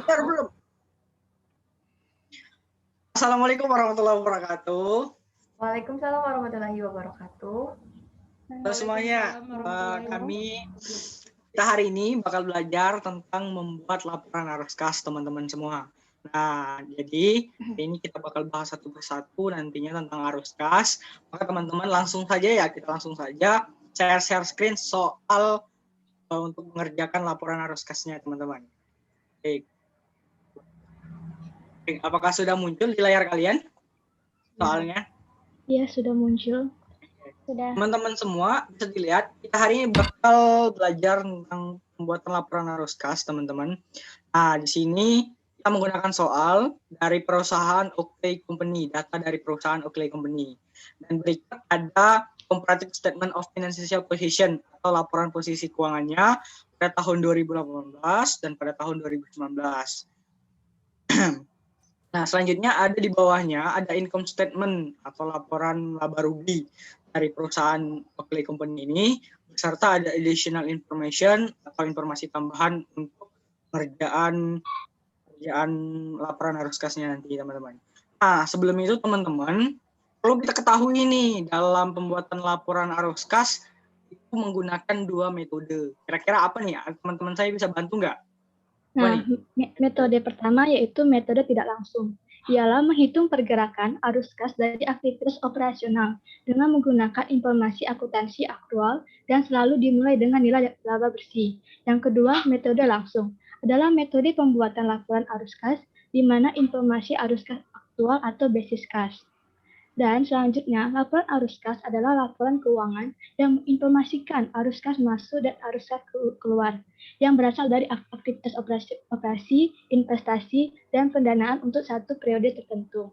Bentar belum. Assalamualaikum warahmatullahi wabarakatuh. Waalaikumsalam warahmatullahi wabarakatuh. Halo semuanya, kita hari ini bakal belajar tentang membuat laporan arus kas teman-teman semua. Nah, jadi ini kita bakal bahas satu persatu nantinya tentang arus kas. Maka teman-teman langsung saja share screen soal untuk mengerjakan laporan arus kasnya teman-teman. Baik. Apakah sudah muncul di layar kalian soalnya? Iya, sudah muncul. Sudah. Teman-teman semua bisa dilihat, kita hari ini bakal belajar tentang pembuatan laporan arus kas, teman-teman. Nah, di sini kita menggunakan soal dari perusahaan Oakley Company, data dari perusahaan Oakley Company. Dan berikut ada comparative statement of financial position atau laporan posisi keuangannya pada tahun 2018 dan pada tahun 2019. Nah, selanjutnya ada di bawahnya ada income statement atau laporan laba rugi dari perusahaan Oakley Company ini, beserta ada additional information atau informasi tambahan untuk pengerjaan laporan arus kasnya nanti, teman-teman. Nah, sebelum itu teman-teman, perlu kita ketahui nih, dalam pembuatan laporan arus kas itu menggunakan dua metode. Kira-kira apa nih? Teman-teman saya bisa bantu nggak? Nah, metode pertama yaitu metode tidak langsung. Ialah menghitung pergerakan arus kas dari aktivitas operasional dengan menggunakan informasi akuntansi aktual dan selalu dimulai dengan nilai laba bersih. Yang kedua, metode langsung adalah metode pembuatan laporan arus kas di mana informasi arus kas aktual atau basis kas. Dan selanjutnya, laporan arus kas adalah laporan keuangan yang menginformasikan arus kas masuk dan arus kas keluar yang berasal dari aktivitas operasi, investasi, dan pendanaan untuk satu periode tertentu.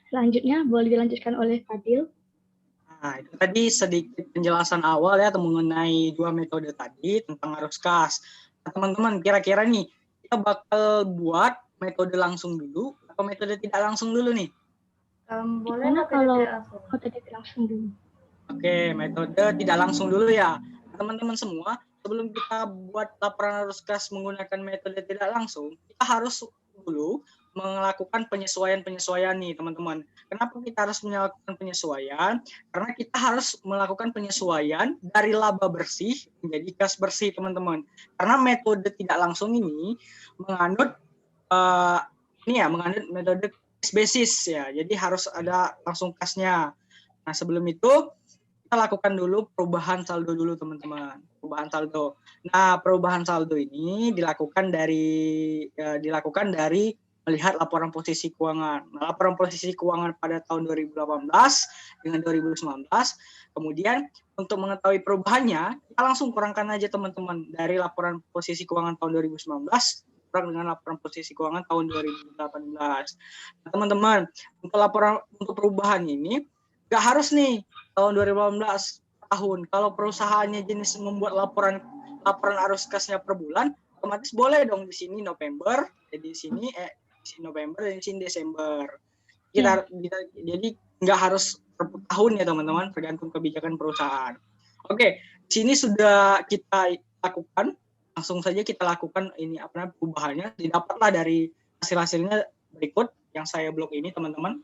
Selanjutnya, boleh dilanjutkan oleh Fadil. Nah, itu tadi sedikit penjelasan awal ya mengenai dua metode tadi tentang arus kas. Nah, teman-teman, kira-kira nih, kita bakal buat metode langsung dulu atau metode tidak langsung dulu nih? Boleh kalau metode tidak langsung dulu. Oke, metode tidak langsung dulu ya. Teman-teman semua, sebelum kita buat laporan arus kas menggunakan metode tidak langsung, kita harus dulu melakukan penyesuaian nih, teman-teman. Kenapa kita harus melakukan penyesuaian? Karena kita harus melakukan penyesuaian dari laba bersih menjadi kas bersih, teman-teman. Karena metode tidak langsung ini menganut menganut metode cash basis ya. Jadi harus ada langsung kasnya. Nah, sebelum itu kita lakukan dulu perubahan saldo dulu, teman-teman. Perubahan saldo. Nah, perubahan saldo ini dilakukan dari melihat laporan posisi keuangan. Nah, laporan posisi keuangan pada tahun 2018 dengan 2019. Kemudian untuk mengetahui perubahannya, kita langsung kurangkan aja, teman-teman, dari laporan posisi keuangan tahun 2019 kurang dengan laporan posisi keuangan tahun 2018. Nah, teman-teman, untuk perubahan ini nggak harus nih tahun 2018 tahun. Kalau perusahaannya jenis membuat laporan arus kasnya per bulan, otomatis boleh dong di sini November, jadi di sini November dan di sini Desember. Jadi nggak harus per tahun ya, teman-teman, tergantung kebijakan perusahaan. Oke, di sini sudah kita lakukan, langsung saja kita lakukan ini perubahannya. Didapatlah dari hasilnya berikut yang saya blok ini, teman-teman,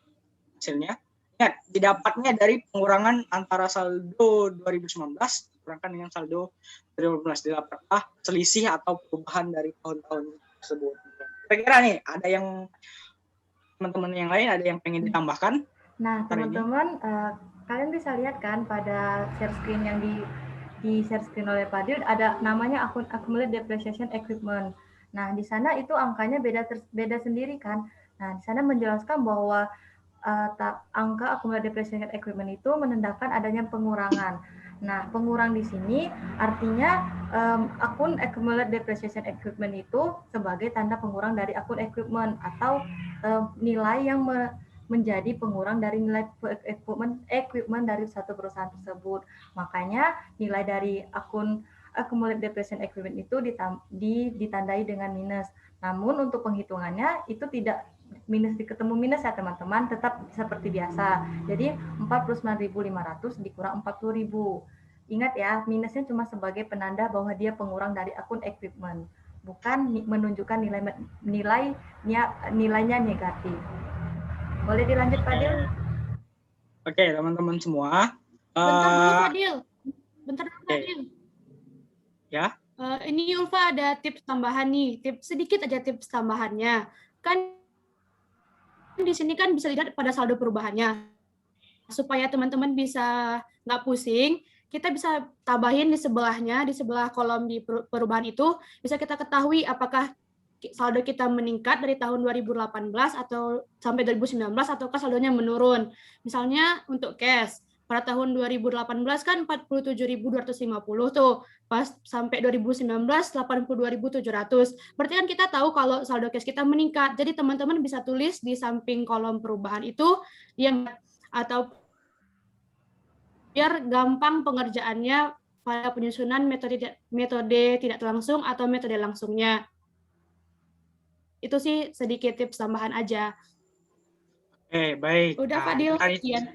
hasilnya. Ya, didapatnya dari pengurangan antara saldo 2019 dikurangkan dengan saldo 2018, didapatlah selisih atau perubahan dari tahun-tahun tersebut. Kira-kira nih ada yang teman-teman yang lain ada yang pengen ditambahkan? Nah, teman-teman, kalian bisa lihat kan pada share screen yang di share screen oleh Fadil ada namanya accumulated depreciation equipment. Nah, di sana itu angkanya beda sendiri kan. Nah, di sana menjelaskan bahwa angka accumulated depreciation equipment itu menandakan adanya pengurangan. Nah, pengurang di sini artinya akun accumulated depreciation equipment itu sebagai tanda pengurang dari akun equipment atau nilai yang menjadi pengurang dari nilai equipment dari satu perusahaan tersebut. Makanya nilai dari akun accumulated depreciation equipment itu ditandai dengan minus. Namun untuk penghitungannya itu tidak ketemu minus ya teman-teman, tetap seperti biasa. Jadi 49.500 dikurang 40.000. Ingat ya, minusnya cuma sebagai penanda bahwa dia pengurang dari akun equipment. bukan menunjukkan nilainya negatif. Boleh dilanjut, Fadil? Oke, teman-teman semua. Bentar dulu, Fadil. Oke. Ya. Ini Ulfa ada tips tambahan nih, sedikit aja tips tambahannya. Kan di sini kan bisa dilihat pada saldo perubahannya. Supaya teman-teman bisa nggak pusing, kita bisa tambahin di sebelahnya, di sebelah kolom di perubahan itu, bisa kita ketahui apakah saldo kita meningkat dari tahun 2018 atau sampai 2019 ataukah saldonya menurun. Misalnya untuk cash, pada tahun 2018 kan 47.250 tuh, pas sampai 2019 82.700. Berarti kan kita tahu kalau saldo cash kita meningkat. Jadi teman-teman bisa tulis di samping kolom perubahan itu yang atau biar gampang pengerjaannya pada penyusunan metode tidak langsung atau metode langsungnya. Itu sih sedikit tips tambahan aja. Oke, baik. Udah, Fadil. Iya.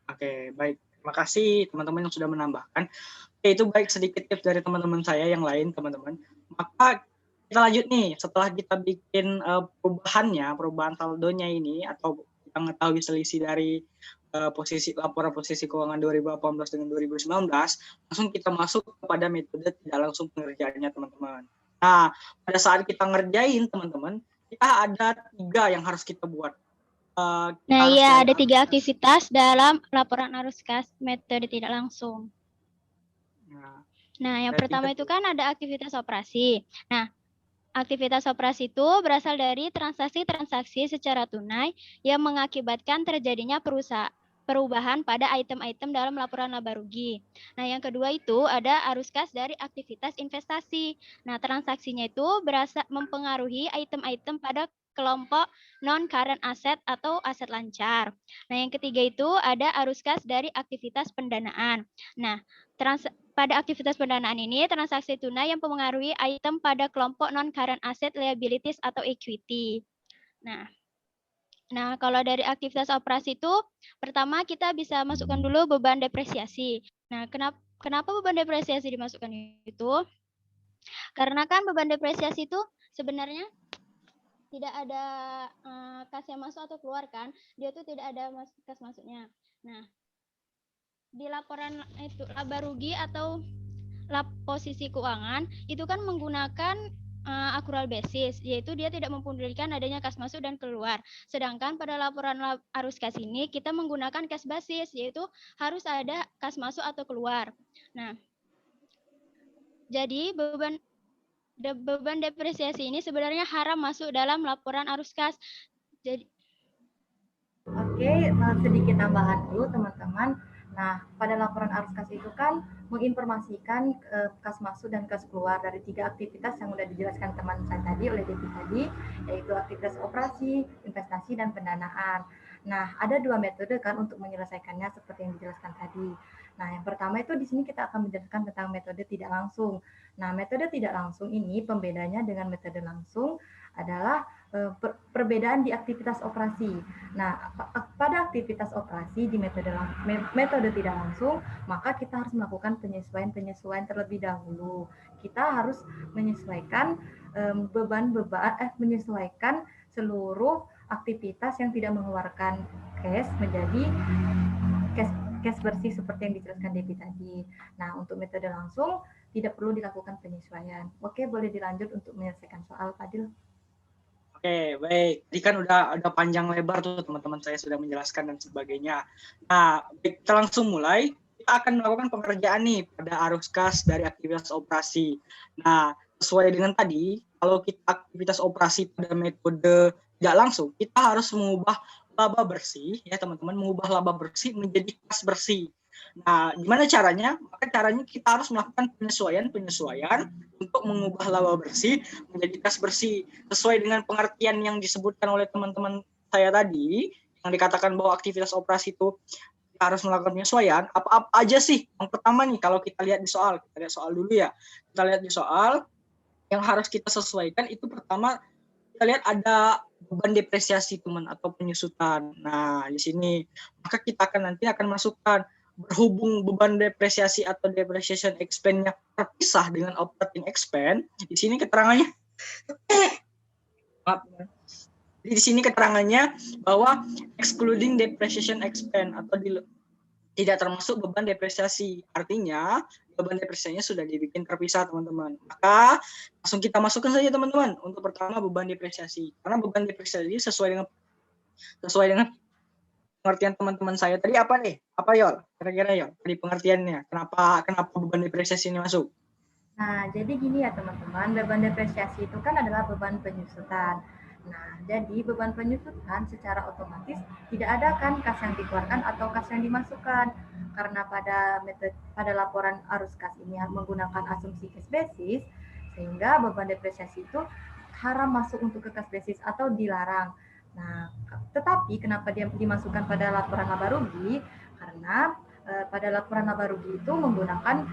Oke, baik. Terima kasih teman-teman yang sudah menambahkan. Oke, itu baik sedikit tips dari teman-teman saya yang lain, teman-teman. Maka kita lanjut nih, setelah kita bikin perubahan saldonya ini, atau kita mengetahui selisih dari laporan posisi keuangan 2018 dengan 2019, langsung kita masuk kepada metode tidak langsung pengerjaannya, teman-teman. Nah, pada saat kita ngerjain, teman-teman, kita ada 3 yang harus kita buat. Nah, iya, ada 3 aktivitas dalam laporan arus kas metode tidak langsung. Nah, yang pertama itu kan ada aktivitas operasi. Nah, aktivitas operasi itu berasal dari transaksi-transaksi secara tunai yang mengakibatkan terjadinya perubahan pada item-item dalam laporan laba rugi. Nah, yang kedua itu ada arus kas dari aktivitas investasi. Nah, transaksinya itu mempengaruhi item-item pada kelompok non-current asset atau aset lancar. Nah, yang ketiga itu ada arus kas dari aktivitas pendanaan. Nah, pada aktivitas pendanaan ini, transaksi tunai yang mempengaruhi item pada kelompok non-current asset liabilities atau equity. Nah, kalau dari aktivitas operasi itu, pertama kita bisa masukkan dulu beban depresiasi. Nah, kenapa beban depresiasi dimasukkan itu? Karena kan beban depresiasi itu sebenarnya tidak ada kas yang masuk atau keluar kan, dia tuh tidak ada kas masuknya. Nah, di laporan itu laba rugi atau posisi keuangan itu kan menggunakan accrual basis, yaitu dia tidak mempedulikan adanya kas masuk dan keluar. Sedangkan pada laporan arus kas ini kita menggunakan cash basis, yaitu harus ada kas masuk atau keluar. Nah, jadi beban depresiasi ini sebenarnya haram masuk dalam laporan arus kas. Jadi Oke, sedikit tambahan dulu teman-teman. Nah, pada laporan arus kas itu kan menginformasikan kas masuk dan kas keluar dari 3 aktivitas yang sudah dijelaskan teman saya tadi oleh Devi tadi, yaitu aktivitas operasi, investasi, dan pendanaan. Nah, ada 2 metode kan untuk menyelesaikannya seperti yang dijelaskan tadi. Nah, yang pertama itu di sini kita akan menjelaskan tentang metode tidak langsung. Nah, metode tidak langsung ini pembedanya dengan metode langsung adalah perbedaan di aktivitas operasi. Nah, pada aktivitas operasi di metode tidak langsung, maka kita harus melakukan penyesuaian terlebih dahulu. Kita harus menyesuaikan menyesuaikan seluruh aktivitas yang tidak mengeluarkan cash menjadi cash bersih seperti yang dijelaskan Devi tadi. Nah, untuk metode langsung tidak perlu dilakukan penyesuaian. Oke, boleh dilanjut untuk menyelesaikan soal, Fadil. Oke, baik. Tadi kan udah panjang lebar tuh teman-teman saya sudah menjelaskan dan sebagainya. Nah, kita langsung mulai. Kita akan melakukan pengerjaan nih pada arus kas dari aktivitas operasi. Nah, sesuai dengan tadi, kalau kita aktivitas operasi pada metode tidak langsung, kita harus mengubah laba bersih, ya teman-teman, mengubah laba bersih menjadi kas bersih. Nah, gimana caranya? Maka caranya kita harus melakukan penyesuaian untuk mengubah laba bersih menjadi kas bersih sesuai dengan pengertian yang disebutkan oleh teman-teman saya tadi, yang dikatakan bahwa aktivitas operasi itu kita harus melakukan penyesuaian. Apa-apa aja sih? Yang pertama nih, kalau kita lihat di soal, kita lihat soal dulu ya. Kita lihat di soal yang harus kita sesuaikan itu pertama kita lihat ada beban depresiasi teman atau penyusutan. Nah, di sini maka kita nanti akan masukkan berhubung beban depresiasi atau depreciation expense-nya terpisah dengan operating expense, di sini keterangannya maaf. Jadi di sini keterangannya bahwa excluding depreciation expense atau tidak termasuk beban depresiasi. Artinya beban depresiasinya sudah dibikin terpisah, teman-teman. Maka langsung kita masukkan saja, teman-teman. Untuk pertama beban depresiasi. Karena beban depresiasi sesuai dengan pengertian teman-teman saya tadi apa nih? Apa Yol? Kira-kira Yol, tadi pengertiannya. Kenapa beban depresiasi ini masuk? Nah, jadi gini ya teman-teman, beban depresiasi itu kan adalah beban penyusutan. Nah, jadi beban penyusutan secara otomatis tidak ada kan kas yang dikeluarkan atau kas yang dimasukkan. Karena pada laporan arus kas ini menggunakan asumsi cash basis, sehingga beban depresiasi itu haram masuk untuk ke cash basis atau dilarang. Nah, tetapi kenapa dia dimasukkan pada laporan laba rugi? Karena pada laporan laba rugi itu menggunakan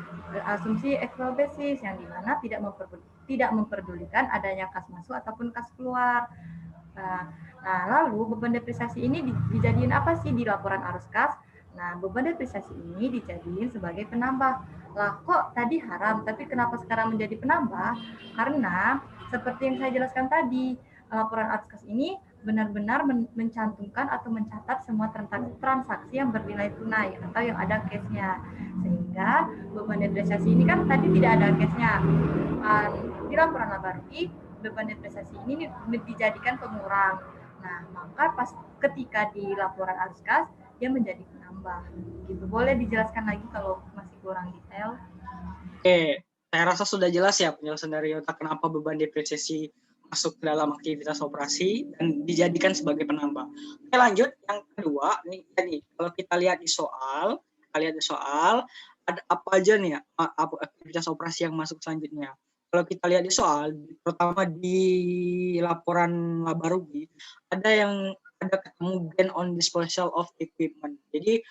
asumsi actual basis yang dimana tidak memperdulikan adanya kas masuk ataupun kas keluar. Nah, lalu beban depresiasi ini dijadiin apa sih di laporan arus kas? Nah, beban depresiasi ini dijadiin sebagai penambah. Lah, kok tadi haram, tapi kenapa sekarang menjadi penambah? Karena seperti yang saya jelaskan tadi, laporan arus kas ini benar-benar mencantumkan atau mencatat semua transaksi yang bernilai tunai atau yang ada cash-nya. Sehingga beban depresiasi ini kan tadi tidak ada cash-nya. Di laporan laba rugi, beban depresiasi ini dijadikan pengurang. Nah, maka ketika di laporan arus kas, dia menjadi penambah. Gitu. Boleh dijelaskan lagi kalau masih kurang detail? Oke, saya rasa sudah jelas ya penjelasan dari Yota kenapa beban depresiasi masuk ke dalam aktivitas operasi dan dijadikan sebagai penambah. Oke, lanjut yang kedua nih, kalau kita lihat di soal ada apa aja nih ya aktivitas operasi yang masuk selanjutnya. Kalau kita lihat di soal, pertama di laporan laba rugi ada ketemu gain on disposal of equipment. Jadi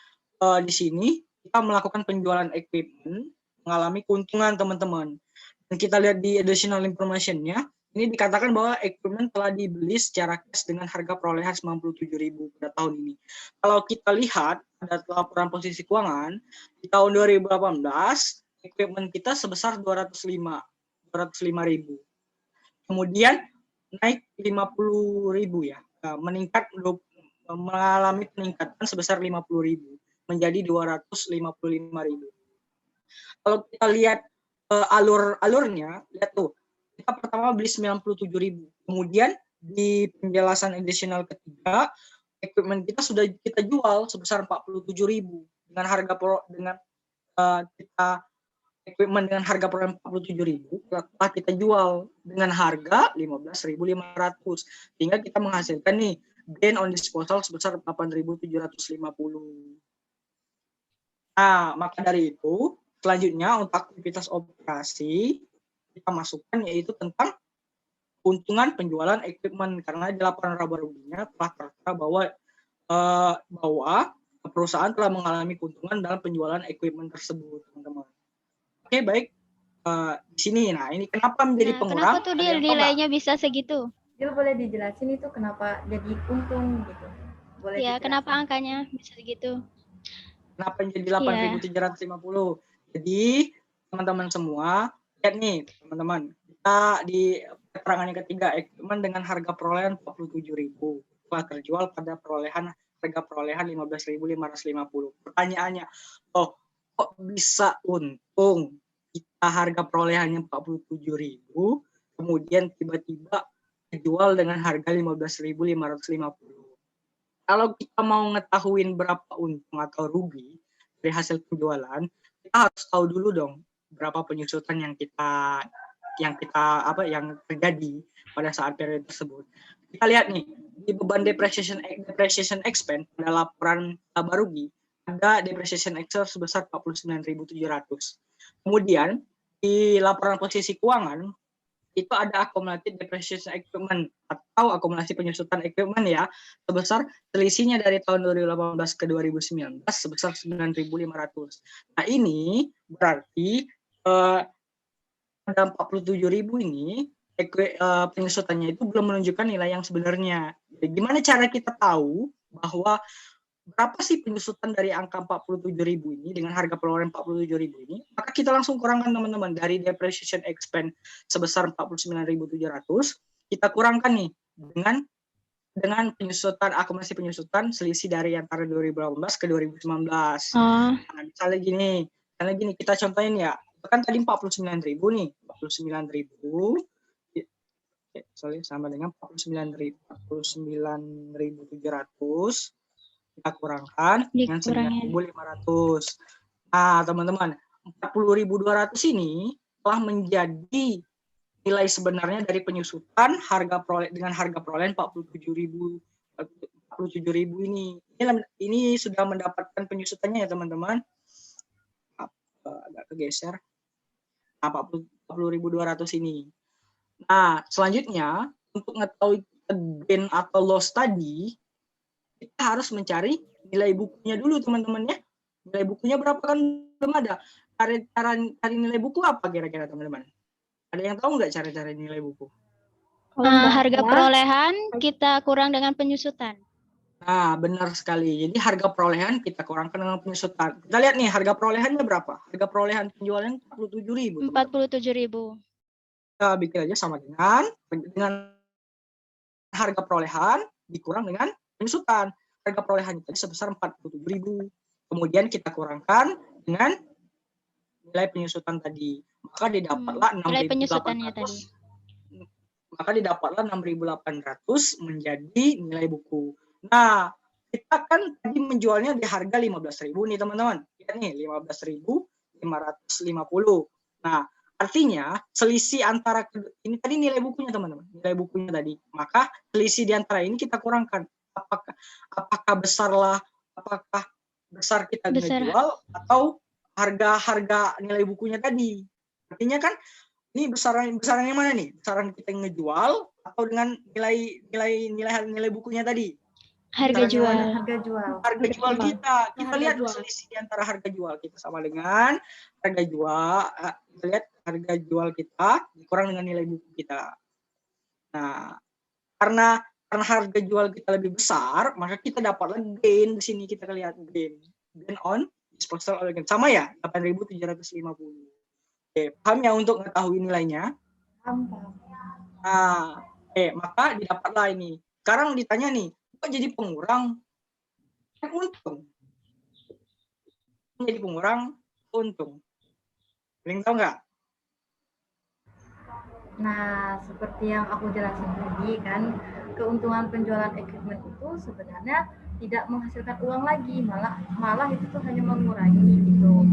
di sini kita melakukan penjualan equipment mengalami keuntungan, teman-teman. Dan kita lihat di additional information-nya, ini dikatakan bahwa equipment telah dibeli secara cash dengan harga perolehan 97.000 pada tahun ini. Kalau kita lihat pada laporan posisi keuangan di tahun 2018, equipment kita sebesar 205.000. Kemudian naik 50.000 ya, mengalami peningkatan sebesar 50.000 menjadi 255.000. Kalau kita lihat alurnya, lihat tuh, kita pertama beli 97.000. Kemudian di penjelasan additional ketiga, equipment kita sudah kita jual sebesar 47.000 dengan harga kita equipment dengan harga perolehan 47.000, setelah kita jual dengan harga 15.500 sehingga kita menghasilkan nih gain on disposal sebesar 8.750. Nah, maka dari itu selanjutnya untuk aktivitas operasi kita masukkan yaitu tentang keuntungan penjualan equipment, karena di laporan laba ruginya telah tertera bahwa perusahaan telah mengalami keuntungan dalam penjualan equipment tersebut, teman-teman. Oke, baik. Di sini, nah ini kenapa menjadi pengurang? Kenapa tuh nilainya bisa segitu? Jadi boleh dijelasin itu kenapa jadi untung gitu? Boleh ya, kenapa angkanya bisa segitu? Kenapa jadi 8.750? Jadi teman-teman semua, lihat nih teman-teman, kita di keterangan yang ketiga, equipment dengan harga perolehan 47.000 telah terjual pada harga perolehan 15.550. Pertanyaannya, kok bisa untung kita harga perolehannya 47.000, kemudian tiba-tiba dijual dengan harga 15.550. Kalau kita mau ngetahuin berapa untung atau rugi dari hasil penjualan, kita harus tahu dulu dong berapa penyusutan yang terjadi pada saat periode tersebut. Kita lihat nih di beban depreciation expense pada laporan laba rugi ada depreciation expense sebesar 49.700. Kemudian di laporan posisi keuangan itu ada accumulated depreciation equipment atau akumulasi penyusutan equipment ya, sebesar selisihnya dari tahun 2018 ke 2019 sebesar 9.500. Nah ini berarti pada 47.000 ini penyusutannya itu belum menunjukkan nilai yang sebenarnya. Jadi, gimana cara kita tahu bahwa berapa sih penyusutan dari angka 47.000 ini dengan harga perolehan 47.000 ini, maka kita langsung kurangkan teman-teman dari depreciation expense sebesar 49.700, kita kurangkan nih dengan penyusutan, akumulasi penyusutan selisih dari antara 2018 ke 2019. Nah, misalnya gini, kita contohin ya, kan tadi 49.000 nih, 49.000 sama dengan 49.700 kita kurangkan dengan 9.500. Nah, teman-teman, 40.200 ini telah menjadi nilai sebenarnya dari penyusutan dengan harga perolehan 47.000 ini. Ini sudah mendapatkan penyusutannya ya, teman-teman. Agak kegeser. Nah, 40.200 ini. Nah, selanjutnya untuk mengetahui gain atau loss tadi, kita harus mencari nilai bukunya dulu, teman-teman ya. Nilai bukunya berapa kan belum ada. Cara cari nilai buku apa kira-kira, teman-teman? Ada yang tahu nggak cara-cara nilai buku? Harga perolehan kita kurang dengan penyusutan. Nah, benar sekali. Jadi harga perolehan kita kurangkan dengan penyusutan. Kita lihat nih, harga perolehannya berapa? Harga perolehan penjualan 47.000. 47.000. Kita bikin aja sama dengan harga perolehan dikurang dengan penyusutan. Harga perolehan tadi sebesar 47.000. Kemudian kita kurangkan dengan nilai penyusutan tadi. Maka didapatlah 6.800. Maka didapatlah 6.800 menjadi nilai buku. Nah, kita kan tadi menjualnya di harga 15.000 nih, teman-teman. Lihat nih, 15.550. Nah, artinya selisih antara ini tadi nilai bukunya, teman-teman. Nilai bukunya tadi. Maka selisih di antara ini kita kurangkan. Apakah besar kita ngejual atau harga nilai bukunya tadi. Artinya kan ini besarannya mana nih? Besaran kita ngejual atau dengan nilai bukunya tadi? Harga jual. Harga jual kita. Kita lihat selisih di antara harga jual kita sama dengan harga jual. Kita lihat harga jual kita dikurang dengan nilai buku kita. Nah, karena harga jual kita lebih besar, maka kita dapatlah gain di sini. Kita lihat gain on disposal of gain. Sama ya, 8.750. Oke, paham ya untuk mengetahui nilainya? Paham. Nah, maka didapatlah ini. Sekarang ditanya nih, kok jadi pengurang? Kan untung. Jadi pengurang, untung. Kalian tahu nggak? Nah, seperti yang aku jelasin tadi kan, keuntungan penjualan equipment itu sebenarnya tidak menghasilkan uang lagi, malah itu tuh hanya mengurangi gitu.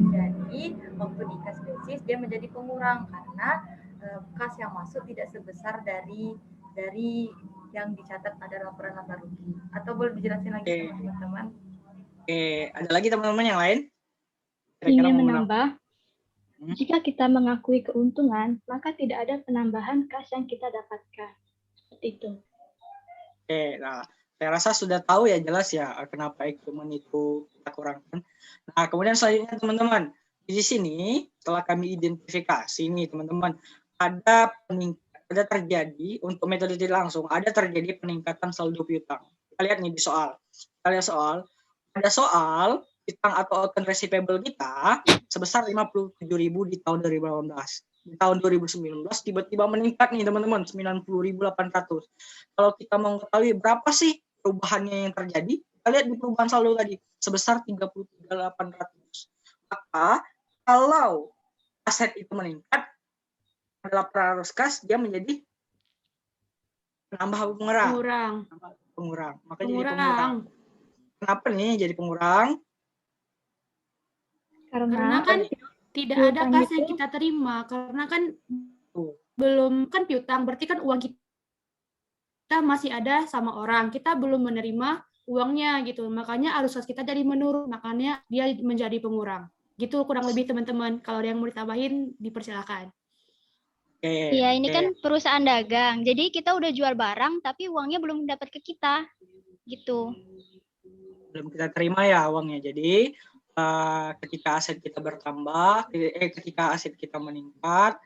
Jadi waktu di cash basis dia menjadi pengurang karena kas yang masuk tidak sebesar dari yang dicatat pada laporan laba rugi. Atau boleh dijelasin lagi sama teman-teman? Ada lagi teman-teman yang lain? Ingin menambah, jika kita mengakui keuntungan, maka tidak ada penambahan kas yang kita dapatkan. Seperti itu. Nah, saya rasa sudah tahu ya, jelas ya kenapa equipment itu kita kurangkan. Nah, kemudian selanjutnya teman-teman, di sini setelah kami identifikasi nih teman-teman, ada terjadi untuk metode tidak langsung, ada terjadi peningkatan saldo piutang. Kita lihat nih di soal. Ada soal piutang atau account receivable kita sebesar 57.000 di tahun 2018. Di tahun 2019 tiba-tiba meningkat nih teman-teman, 90.800. Kalau kita mau mengetahui berapa sih perubahannya yang terjadi, kita lihat di perubahan saldo tadi sebesar 33.800. Maka kalau aset itu meningkat adalah perarus kas, dia menjadi penambah pengurang. Maka jadi pengurang. Kenapa nih jadi pengurang? Karena kan tidak ada kas yang kita terima, karena kan belum kan piutang, berarti kan uang kita masih ada sama orang, kita belum menerima uangnya gitu, makanya arus kas kita jadi menurun, makanya dia menjadi pengurang. Gitu kurang lebih teman-teman. Kalau ada yang mau ditambahin dipersilakan. Iya, ini kan perusahaan dagang, jadi kita udah jual barang tapi uangnya belum dapat ke kita, gitu. Belum kita terima ya uangnya, jadi ketika aset kita bertambah, ketika aset kita meningkat,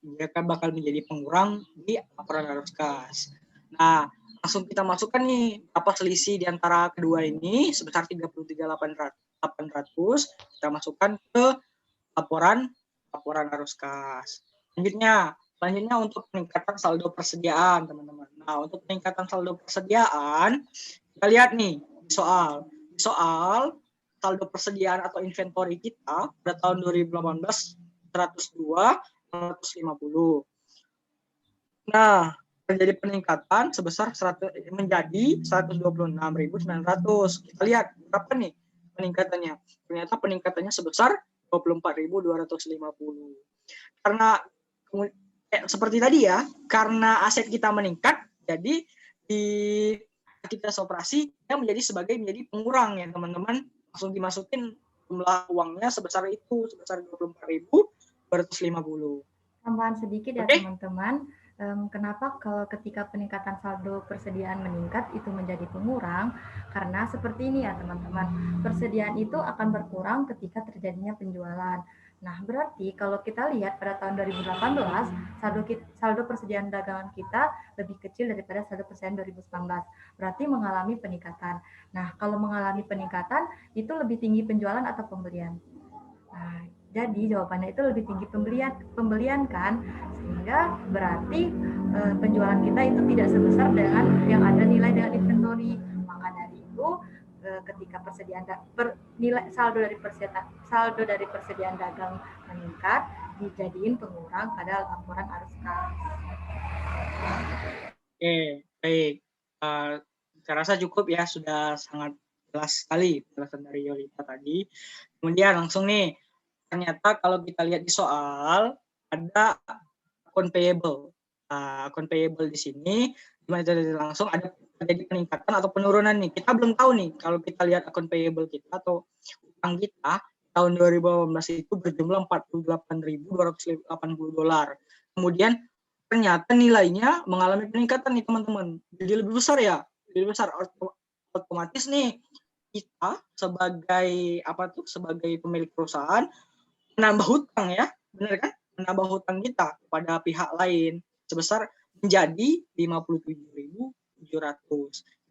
dia kan bakal menjadi pengurang di laporan arus kas. Nah, langsung kita masukkan nih apa selisih di antara kedua ini sebesar 33.800. Kita masukkan ke laporan arus kas. Selanjutnya untuk peningkatan saldo persediaan, teman-teman. Nah, untuk peningkatan saldo persediaan, kita lihat nih di soal saldo persediaan atau inventory kita pada tahun 2018 102.150. Nah, terjadi peningkatan sebesar menjadi 126.900. Kita lihat berapa nih peningkatannya. Ternyata peningkatannya sebesar 24.250. Karena seperti tadi ya, karena aset kita meningkat, jadi di aktivitas operasi yang menjadi pengurang ya teman-teman. Langsung dimasukin jumlah uangnya sebesar 24.250. Tambahan sedikit ya teman-teman. Kenapa kalau ketika peningkatan saldo persediaan meningkat itu menjadi pengurang? Karena seperti ini ya teman-teman, persediaan itu akan berkurang ketika terjadinya penjualan. Nah, berarti kalau kita lihat pada tahun 2018, saldo persediaan dagangan kita lebih kecil daripada saldo persediaan 2019. Berarti mengalami peningkatan. Nah, kalau mengalami peningkatan, itu lebih tinggi penjualan atau pembelian? Nah, jadi jawabannya itu lebih tinggi pembelian kan, sehingga berarti penjualan kita itu tidak sebesar dengan yang ada nilai dengan inventory. Maka dari itu ketika saldo dari persediaan dagang meningkat, dijadiin pengurang pada laporan arus kas. Oke, baik. Saya rasa cukup ya, sudah sangat jelas sekali penjelasan dari Yolita tadi. Kemudian langsung nih, ternyata kalau kita lihat di soal ada account payable. Account payable di sini langsung ada terjadi peningkatan atau penurunan nih. Kita belum tahu nih kalau kita lihat account payable kita atau utang kita tahun 2018 itu berjumlah $48.280. Kemudian ternyata nilainya mengalami peningkatan nih teman-teman. Jadi lebih besar ya. Lebih besar, otomatis nih kita sebagai pemilik perusahaan menambah hutang ya, benar kan? Menambah hutang kita pada pihak lain sebesar menjadi 57.700.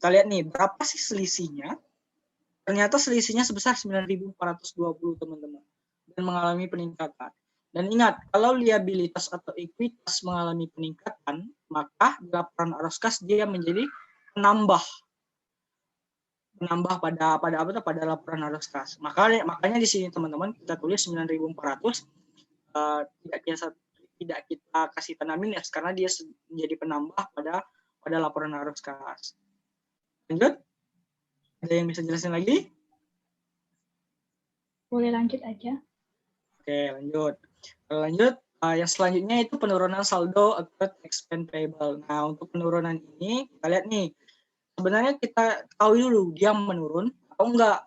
Kita lihat nih berapa sih selisihnya? Ternyata selisihnya sebesar 9.420 teman-teman dan mengalami peningkatan. Dan ingat, kalau liabilitas atau ekuitas mengalami peningkatan, maka di laporan arus kas dia menjadi menambah pada laporan arus kas. Makanya di sini teman-teman kita tulis 9.400 tidak kita kasih tanda minus karena dia menjadi penambah pada laporan arus kas. Lanjut? Ada yang bisa jelasin lagi? Boleh lanjut aja. Oke, lanjut. Yang selanjutnya itu penurunan saldo accrued expense payable. Nah, untuk penurunan ini kita lihat nih. Sebenarnya kita tahu dulu dia menurun atau enggak.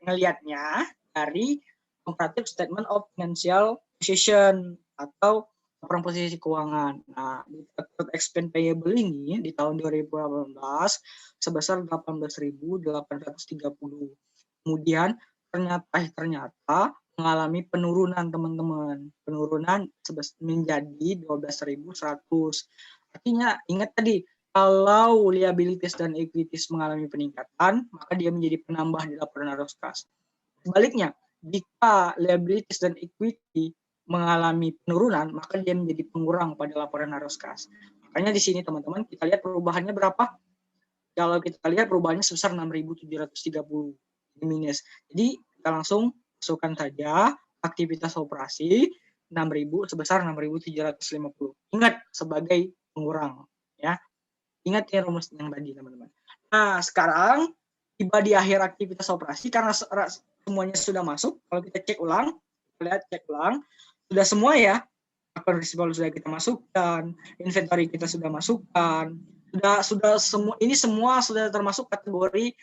Ngelihatnya dari comparative statement of financial position atau laporan posisi keuangan. Nah, accrued expense payable ini di tahun 2018 sebesar 18.830. Kemudian ternyata mengalami penurunan teman-teman. Penurunan menjadi 12.100. Artinya ingat tadi, kalau liabilities dan equities mengalami peningkatan, maka dia menjadi penambah di laporan arus kas. Sebaliknya, jika liabilities dan equity mengalami penurunan, maka dia menjadi pengurang pada laporan arus kas. Makanya di sini teman-teman kita lihat perubahannya berapa? Kalau kita lihat perubahannya sebesar 6.730 minus. Jadi kita langsung masukkan saja aktivitas operasi 6.000 sebesar 6.750. Ingat sebagai pengurang ya. Ingat ya rumus yang tadi teman-teman. Nah, sekarang tiba di akhir aktivitas operasi karena semuanya sudah masuk. Kalau kita cek ulang, sudah semua ya. Akun receivable sudah kita masukkan, inventory kita sudah masukkan, sudah semua sudah termasuk kategori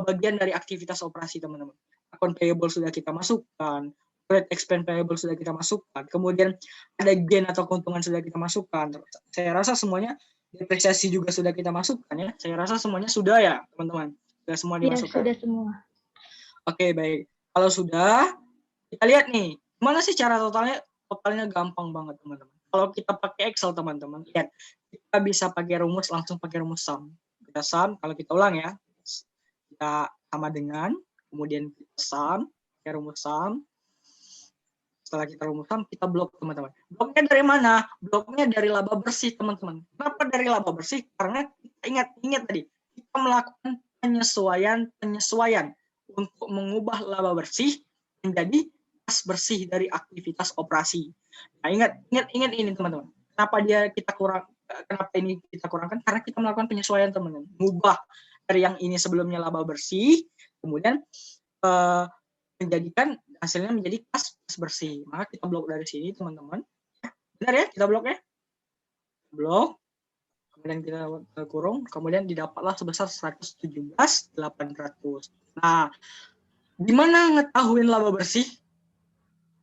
bagian dari aktivitas operasi teman-teman. Account payable sudah kita masukkan, trade expense payable sudah kita masukkan, kemudian ada gain atau keuntungan sudah kita masukkan. Saya rasa semuanya, depresiasi juga sudah kita masukkan ya. Saya rasa semuanya sudah ya teman-teman. Sudah semua dimasukkan. Ya, sudah semua. Oke, baik. Kalau sudah, kita lihat nih, gimana sih cara totalnya? Totalnya gampang banget teman-teman. Kalau kita pakai Excel teman-teman, lihat kita bisa pakai langsung pakai rumus sum. kita sum, kalau kita ulang ya, kita sama dengan, kemudian kita sum, ya rumus sum. Setelah kita rumuskan, kita blok, teman-teman. Bloknya dari mana? Bloknya dari laba bersih, teman-teman. Kenapa dari laba bersih? Karena kita ingat tadi, kita melakukan penyesuaian untuk mengubah laba bersih menjadi kas bersih dari aktivitas operasi. Nah, ingat ini, teman-teman. Kenapa ini kita kurangkan? Karena kita melakukan penyesuaian, teman-teman. Mengubah dari yang ini sebelumnya laba bersih, kemudian menjadikan hasilnya menjadi kas bersih. Maka kita blok dari sini, teman-teman. Benar ya, kita blok ya. Blok, kemudian kita kurung, kemudian didapatlah sebesar 117.800. Nah, gimana ngetahuin laba bersih?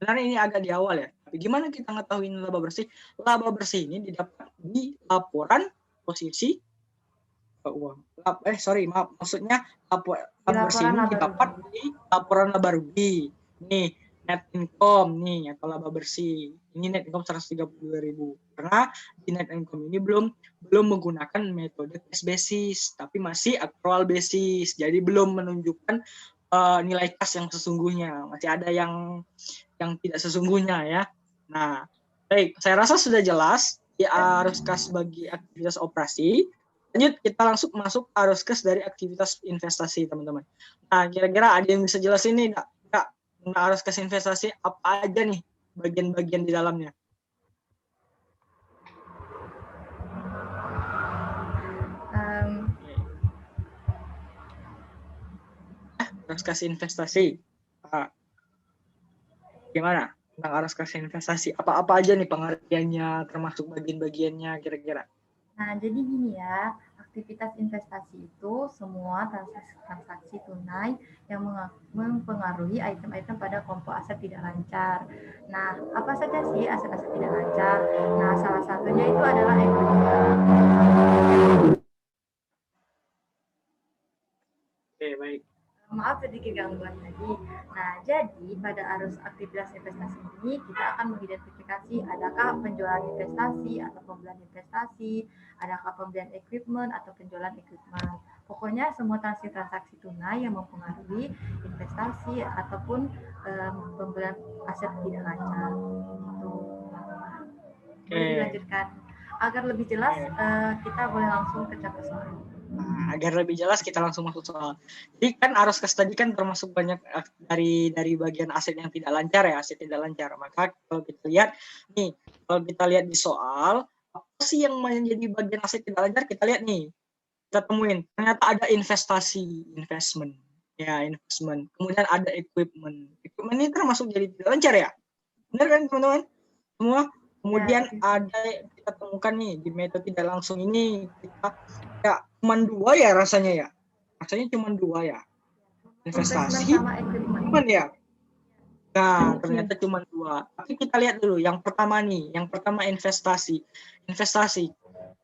Sebenarnya ini agak di awal ya. Tapi gimana kita ngetahuin laba bersih? Laba bersih ini didapat di laporan posisi uang. Maksudnya laba bersih ini didapat di laporan laba rugi. Nih, net income nih atau laba bersih. Ini net income 132.000. Karena di net income ini belum menggunakan metode cash basis, tapi masih accrual basis. Jadi belum menunjukkan nilai kas yang sesungguhnya. Masih ada yang tidak sesungguhnya ya. Nah, baik, saya rasa sudah jelas di arus kas bagi aktivitas operasi. Lanjut, kita langsung masuk arus kas dari aktivitas investasi, teman-teman. Nah, kira-kira ada yang bisa jelasin nih, Kak? Nah, arus kas investasi apa aja nih bagian-bagian di dalamnya? Arus kas investasi. Gimana tentang arus kas investasi? Apa aja nih pengertiannya, termasuk bagian-bagiannya kira-kira? Nah, jadi gini ya, aktivitas investasi itu semua transaksi tunai yang mempengaruhi item-item pada kelompok aset tidak lancar. Nah, apa saja sih aset-aset tidak lancar? Nah, salah satunya itu adalah ekuitas. Oke, baik. Maaf sedikit gangguan tadi. Nah, jadi pada arus aktivitas investasi ini kita akan mengidentifikasi adakah penjualan investasi atau pembelian investasi, adakah pembelian equipment atau penjualan equipment. Pokoknya semua transaksi tunai yang mempengaruhi investasi ataupun pembelian aset tidak lancar. Itu. Boleh dilanjutkan. Agar lebih jelas, kita boleh langsung ke chapter soal. Nah, agar lebih jelas kita langsung masuk soal. Jadi kan arus kas tadi kan termasuk banyak dari bagian aset yang tidak lancar ya, aset tidak lancar. Maka kalau kita lihat di soal, apa sih yang menjadi bagian aset tidak lancar? Kita lihat nih, kita temuin ternyata ada investment. Kemudian ada equipment ini termasuk jadi tidak lancar ya, benar kan teman-teman semua? Kemudian ada kita temukan nih di metode tidak langsung ini, kita cuma 2 ya rasanya cuma 2 ya, investasi equipment ya. Nah, ternyata cuma 2. Tapi kita lihat dulu yang pertama investasi.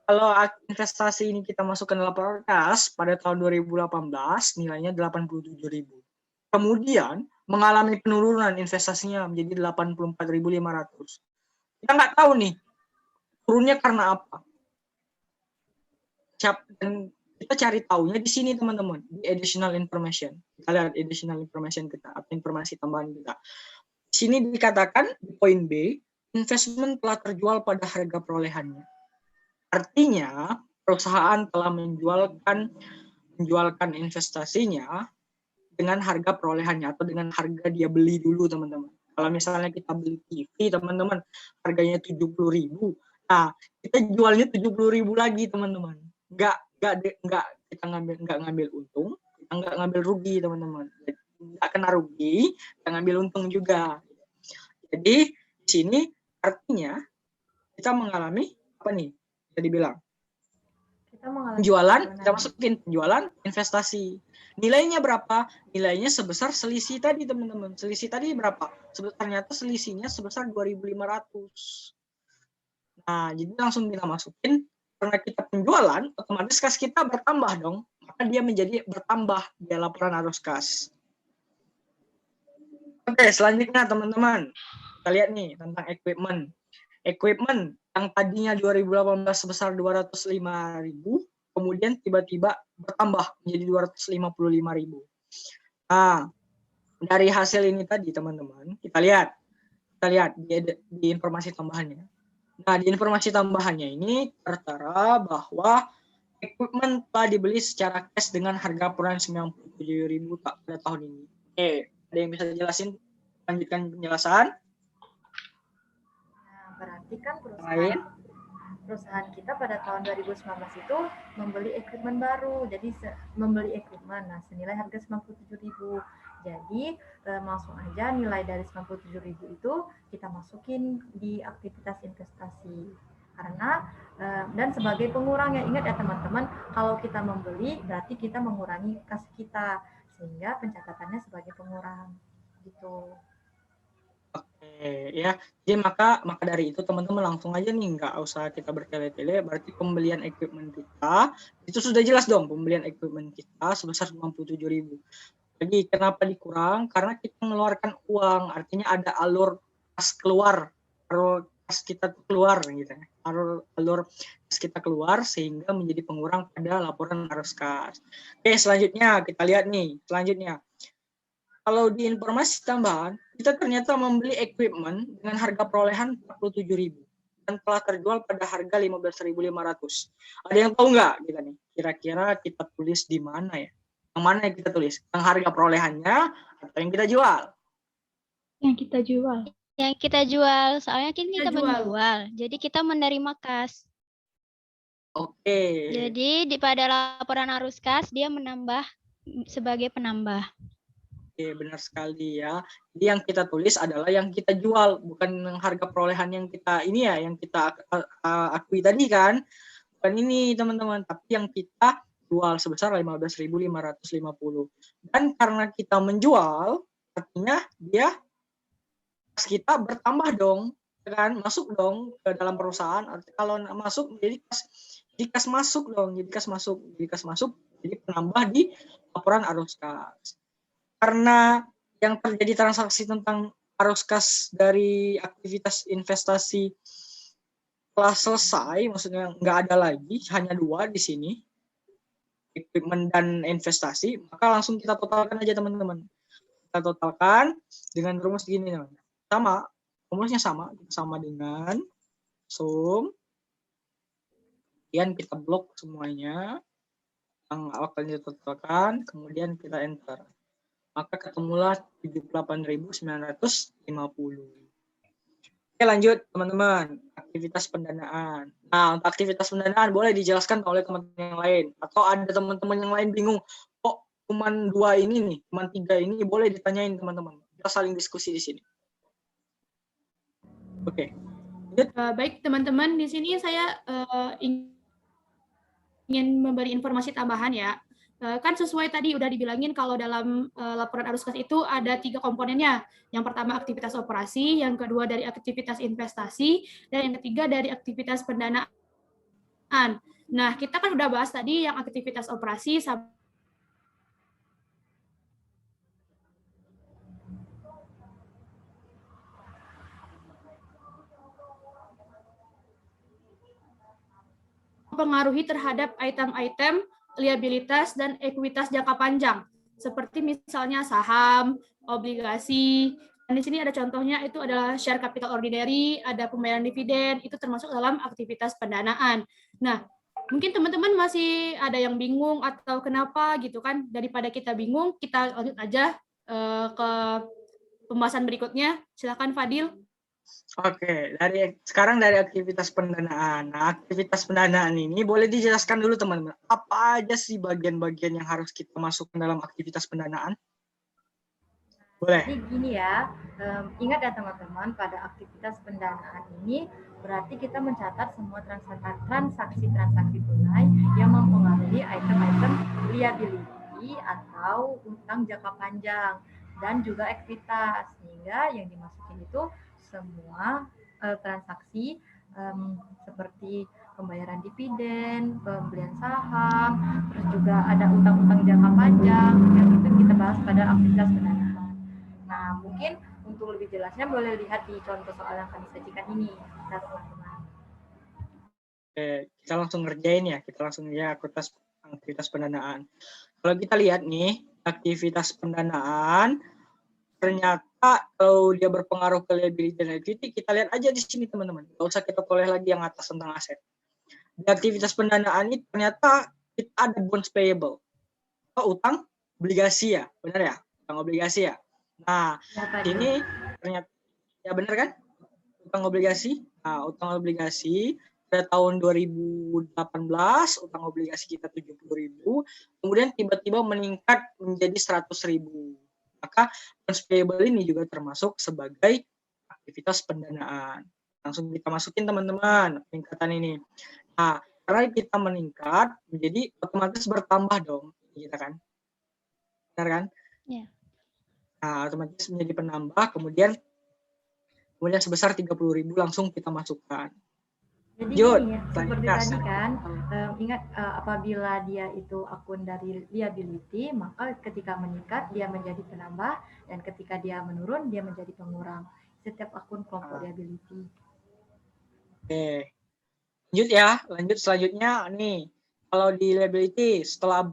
Kalau investasi ini kita masukkan laporan kas pada tahun 2018 nilainya 87.000. Kemudian mengalami penurunan investasinya menjadi 84.500. Kita nggak tahu nih turunnya karena apa. Dan kita cari tahunya di sini teman-teman, di additional information. Kita lihat additional information kita atau informasi tambahan kita. Di sini dikatakan di poin B, investment telah terjual pada harga perolehannya. Artinya perusahaan telah menjualkan investasinya dengan harga perolehannya atau dengan harga dia beli dulu, teman-teman. Kalau misalnya kita beli TV, teman-teman, harganya 70.000. Nah, kita jualnya 70.000 lagi, teman-teman. Kita nggak ngambil untung, kita nggak ngambil rugi, teman-teman. Nggak kena rugi, kita ngambil untung juga. Jadi di sini artinya kita mengalami apa nih? Bisa dibilang penjualan, kita masukin penjualan investasi. Nilainya berapa? Nilainya sebesar selisih tadi, teman-teman. Selisih tadi berapa? Ternyata selisihnya sebesar 2.500. Nah, jadi langsung kita masukin. Karena kita penjualan, otomatis kas kita bertambah dong. Maka dia menjadi bertambah di laporan arus kas. Oke, selanjutnya teman-teman. Kita lihat nih tentang equipment. Equipment yang tadinya 2018 sebesar 205.000, kemudian tiba-tiba bertambah menjadi 255.000. Nah, dari hasil ini tadi teman-teman, kita lihat di informasi tambahannya. Nah, di informasi tambahannya ini tertera bahwa equipment telah dibeli secara cash dengan harga perusahaan 97.000 pada tahun ini. Oke, ada yang bisa jelasin? Lanjutkan penjelasan. Nah, berarti kan perusahaan kita pada tahun 2019 itu membeli equipment baru. Jadi membeli equipment senilai harga 97.000. Jadi langsung aja nilai dari 97.000 itu kita masukin di aktivitas investasi. Karena dan sebagai pengurang, ya ingat ya teman-teman, kalau kita membeli berarti kita mengurangi kas kita, sehingga pencatatannya sebagai pengurang gitu. Oke, ya. Jadi maka dari itu teman-teman langsung aja nih, nggak usah kita bertele-tele. Berarti pembelian equipment kita itu sudah jelas dong, pembelian equipment kita sebesar 97.000. Jadi kenapa dikurang? Karena kita mengeluarkan uang, artinya ada alur kas keluar, alur kas kita keluar gitu. Alur kas kita keluar sehingga menjadi pengurang pada laporan arus kas. Oke, selanjutnya kita lihat nih, kalau di informasi tambahan, kita ternyata membeli equipment dengan harga perolehan 47.000 dan telah terjual pada harga 15.500. Ada yang tahu nggak kita nih? Kira-kira kita tulis di mana ya? Yang mana yang kita tulis? Yang harga perolehannya atau yang kita jual? Yang kita jual. Yang kita jual, soalnya kita menjual. Jadi kita menerima kas. Oke. Jadi pada laporan arus kas dia menambah sebagai penambah. Oke, benar sekali ya. Jadi yang kita tulis adalah yang kita jual, bukan harga perolehan yang kita ini ya, yang kita akui tadi kan. Bukan ini teman-teman, tapi yang kita jual sebesar 15.550. Dan karena kita menjual, artinya dia kas kita bertambah dong, kan? Masuk dong ke dalam perusahaan. Kalau masuk jadi kas masuk dong, jadi kas masuk, jadi penambah di laporan arus kas. Karena yang terjadi transaksi tentang arus kas dari aktivitas investasi telah selesai, maksudnya nggak ada lagi, hanya 2 di sini, equipment dan investasi, maka langsung kita totalkan aja teman-teman. Kita totalkan dengan rumus gini teman. Rumusnya sama dengan sum, kemudian kita blok semuanya, yang akan ditotalkan, kemudian kita enter. Maka ketemulah 78.950. Oke, lanjut teman-teman, aktivitas pendanaan. Nah, untuk aktivitas pendanaan boleh dijelaskan oleh teman-teman yang lain, atau ada teman-teman yang lain bingung, kok cuma 2 ini nih, cuma 3 ini, boleh ditanyain teman-teman. Kita saling diskusi di sini. Oke. Baik teman-teman, di sini saya ingin memberi informasi tambahan ya. Kan sesuai tadi udah dibilangin kalau dalam laporan arus kas itu ada 3 komponennya. Yang pertama aktivitas operasi, yang kedua dari aktivitas investasi, dan yang ketiga dari aktivitas pendanaan. Nah, kita kan udah bahas tadi yang aktivitas operasi sama mempengaruhi terhadap item-item liabilitas dan ekuitas jangka panjang, seperti misalnya saham, obligasi. Dan di sini ada contohnya, itu adalah share capital ordinary, ada pembayaran dividen, itu termasuk dalam aktivitas pendanaan. Nah, mungkin teman-teman masih ada yang bingung atau kenapa gitu kan. Daripada kita bingung, kita lanjut aja ke pembahasan berikutnya. Silakan Fadil. Oke, sekarang dari aktivitas pendanaan. Nah, aktivitas pendanaan ini boleh dijelaskan dulu teman-teman. Apa aja sih bagian-bagian yang harus kita masukkan dalam aktivitas pendanaan? Boleh. Jadi gini ya, ingat ya teman-teman, pada aktivitas pendanaan ini berarti kita mencatat semua transaksi-transaksi tunai yang mempengaruhi item-item liability atau utang jangka panjang dan juga ekuitas, sehingga yang dimasukin itu semua transaksi seperti pembayaran dividen, pembelian saham, terus juga ada utang-utang jangka panjang yang itu kita bahas pada aktivitas pendanaan. Nah, mungkin untuk lebih jelasnya boleh lihat di contoh soal yang kami sajikan ini, teman-teman. Kita langsung ngerjain ya, kita langsung ngerjain aktivitas pendanaan. Kalau kita lihat nih, aktivitas pendanaan, ternyata kalau dia berpengaruh ke liability dan equity, kita lihat aja di sini teman-teman. Nggak usah kita toleh lagi yang atas tentang aset. Di aktivitas pendanaan ini ternyata kita ada bonds payable. Utang obligasi ya, benar ya? Utang obligasi ya. Nah, ini ternyata ya benar kan? Utang obligasi. Nah, utang obligasi pada tahun 2018 utang obligasi kita 70.000, kemudian tiba-tiba meningkat menjadi 100.000. Maka bonds payable ini juga termasuk sebagai aktivitas pendanaan. Langsung kita masukin teman-teman peningkatan ini. Nah, karena kita meningkat menjadi otomatis bertambah dong kita kan. Benar kan? Iya. Nah, otomatis menjadi penambah, kemudian sebesar 30.000 langsung kita masukkan. Jadi Jod, gini ya, seperti tadi kan, ingat apabila dia itu akun dari liability, maka ketika meningkat dia menjadi penambah, dan ketika dia menurun dia menjadi pengurang. Setiap akun kelompok liability. Oke. Lanjut selanjutnya nih. Kalau di liability setelah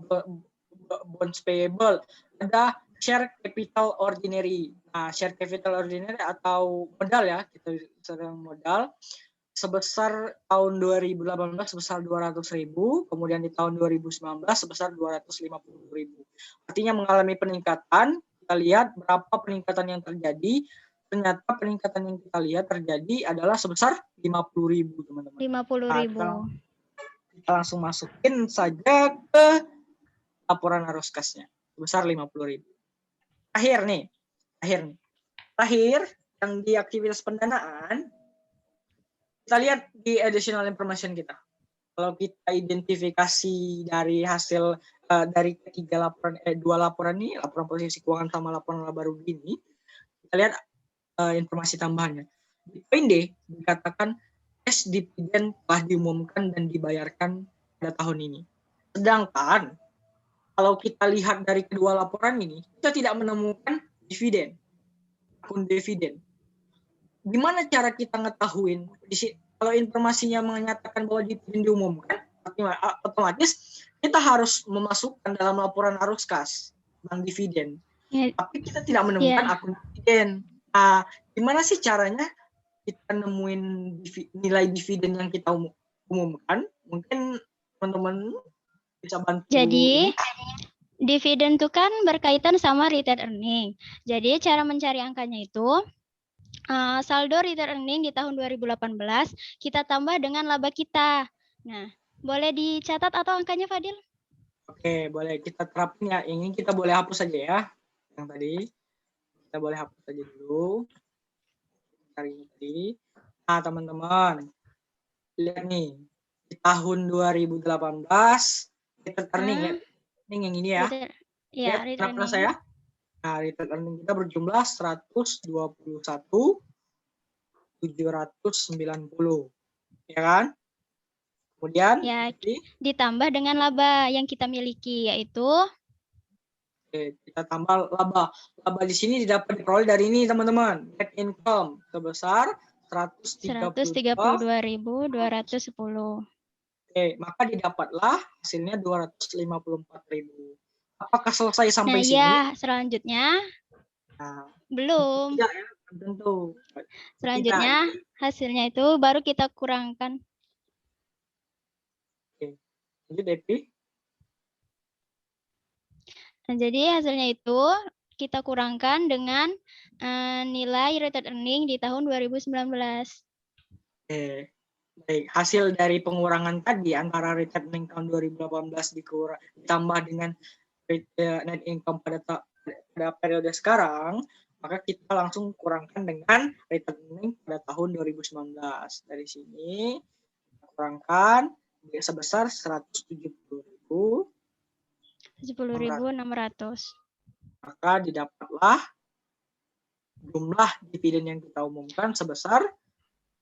bonds payable ada share capital ordinary. Nah, share capital ordinary atau modal ya, kita sedang modal sebesar tahun 2018 sebesar 200.000, kemudian di tahun 2019 sebesar 250.000. Artinya mengalami peningkatan. Kita lihat berapa peningkatan yang terjadi. Ternyata peningkatan yang kita lihat terjadi adalah sebesar 50.000, teman-teman. 50.000. Nah, kita langsung masukin saja ke laporan arus kasnya sebesar 50.000. Terakhir yang di aktivitas pendanaan, kita lihat di additional information kita. Kalau kita identifikasi dari hasil dari dua laporan ini, laporan posisi keuangan sama laporan laba rugi ini, kita lihat informasi tambahannya. Di poin D dikatakan cash dividend telah diumumkan dan dibayarkan pada tahun ini. Sedangkan kalau kita lihat dari kedua laporan ini, kita tidak menemukan dividen, akun dividen. Gimana cara kita ngetahuin? Kalau informasinya menyatakan bahwa dividen diumumkan, otomatis kita harus memasukkan dalam laporan arus kas tentang dividen. Tapi kita tidak menemukan akun dividen. Nah, gimana sih caranya kita nemuin nilai dividen yang kita umumkan? Mungkin teman-teman bisa bantu. Jadi dividen itu kan berkaitan sama retained earning. Jadi cara mencari angkanya itu saldo retained earning di tahun 2018 kita tambah dengan laba kita. Nah, boleh dicatat atau angkanya, Fadil? Oke, boleh kita terapin ya. Ini kita boleh hapus saja ya. Yang tadi kita boleh hapus saja dulu. Tadi. Nah, teman-teman, lihat nih di tahun 2018 retained earning ya. Ini yang ini ya. Iya, retained earning saya. Nah, retained earning kita berjumlah 121.790, ya kan? Kemudian ya, ditambah dengan laba yang kita miliki, yaitu kita tambah laba. Laba di sini diperoleh dari ini, teman-teman. Net income sebesar 132.210. Maka didapatlah hasilnya 254.000. Apakah selesai sampai sini? Ya, selanjutnya belum. Tidak ya, tentu. Selanjutnya hasilnya itu baru kita kurangkan. Lanjut, Devi. Nah, jadi hasilnya itu kita kurangkan dengan nilai retained earning di tahun 2019. Baik, hasil dari pengurangan tadi antara retained earning tahun 2018 ditambah dengan net income pada periode sekarang, maka kita langsung kurangkan dengan retained earning pada tahun 2019. Dari sini kita kurangkan sebesar 170.600. Maka didapatlah jumlah dividen yang kita umumkan sebesar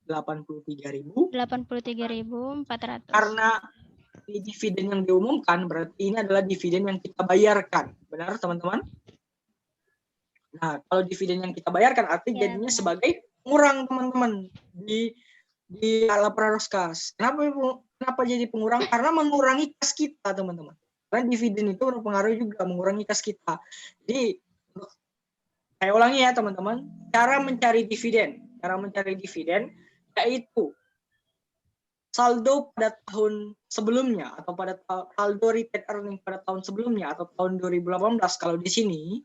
83.400. Karena dividen yang diumumkan berarti ini adalah dividen yang kita bayarkan. Benar, teman-teman? Nah, kalau dividen yang kita bayarkan artinya jadinya sebagai kurang, teman-teman. Di di laporan arus kas. Kenapa jadi pengurang? Karena mengurangi kas kita, teman-teman. Karena dividen itu berpengaruh juga mengurangi kas kita. Jadi saya ulangi ya, teman-teman. Cara mencari dividen yaitu saldo pada tahun sebelumnya atau pada saldo retained earning pada tahun sebelumnya atau tahun 2018 kalau di sini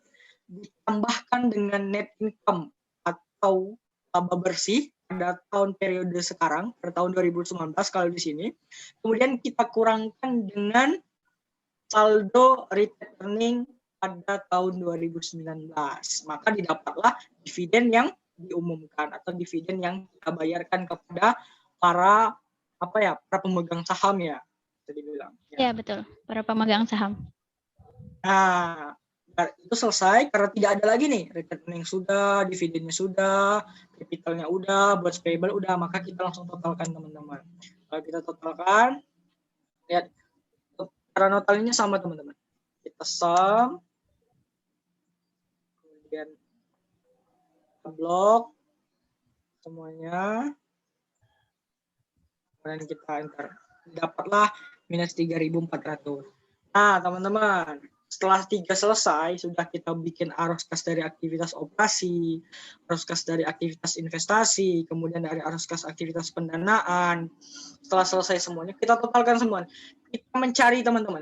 ditambahkan dengan net income atau laba bersih pada tahun periode sekarang pada tahun 2019 kalau di sini, kemudian kita kurangkan dengan saldo retained earning pada tahun 2019, maka didapatlah dividen yang diumumkan atau dividen yang kita bayarkan kepada para para pemegang saham ya, bisa dibilang. Ya, betul, para pemegang saham. Nah, itu selesai karena tidak ada lagi nih retained earning sudah, dividennya sudah, capitalnya udah, bonds payable udah, maka kita langsung totalkan teman-teman. Kalau kita totalkan, lihat cara notalinnya sama teman-teman. Kita sum, kemudian kita blok semuanya. Kemudian kita enter. Dapatlah minus 3.400. Nah, teman-teman, setelah 3 selesai, sudah kita bikin arus kas dari aktivitas operasi, arus kas dari aktivitas investasi, kemudian dari arus kas aktivitas pendanaan. Setelah selesai semuanya, kita totalkan semua. Kita mencari, teman-teman.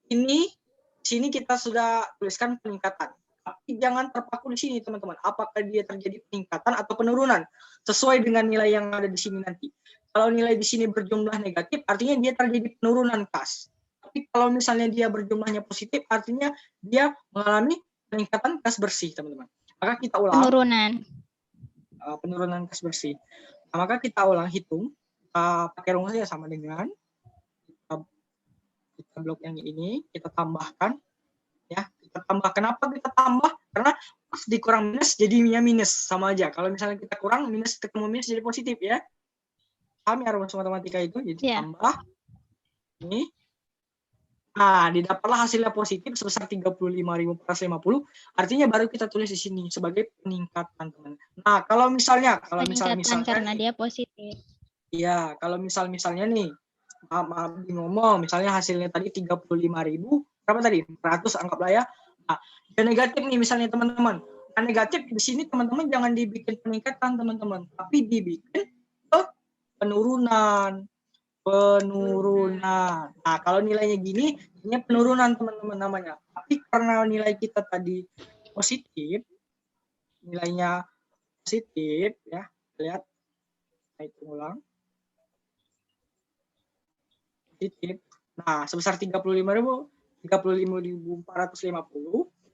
Di sini kita sudah tuliskan peningkatan. Tapi jangan terpaku di sini, teman-teman. Apakah dia terjadi peningkatan atau penurunan sesuai dengan nilai yang ada di sini nanti. Kalau nilai di sini berjumlah negatif, artinya dia terjadi penurunan kas. Tapi kalau misalnya dia berjumlahnya positif, artinya dia mengalami peningkatan kas bersih, teman-teman. Maka kita ulang. Penurunan kas bersih. Nah, maka kita ulang hitung. Pakai rumusnya sama dengan kita blok yang ini, kita tambahkan. Ya, kita tambah. Kenapa kita tambah? Karena pas dikurang minus jadinya minus, sama aja. Kalau misalnya kita kurang minus ketemu minus jadi positif ya. Paham ya rumus matematika itu? Jadi tambah ini. Nah, didapatlah hasilnya positif sebesar 35.450. Artinya baru kita tulis di sini sebagai peningkatan, teman. Nah, kalau misalnya karena dia positif. Iya, kalau misalnya nih, maaf ngomong, misalnya hasilnya tadi 35.000, berapa tadi? 100 anggaplah ya. Nah, yang negatif nih misalnya teman-teman. Nah, negatif di sini teman-teman jangan dibikin peningkatan, teman-teman, tapi dibikin penurunan. Nah, kalau nilainya gini, ini penurunan teman-teman namanya. Tapi karena nilai kita tadi positif, nilainya positif ya, lihat, saya hitung ulang. Positif. Nah, sebesar 35.450,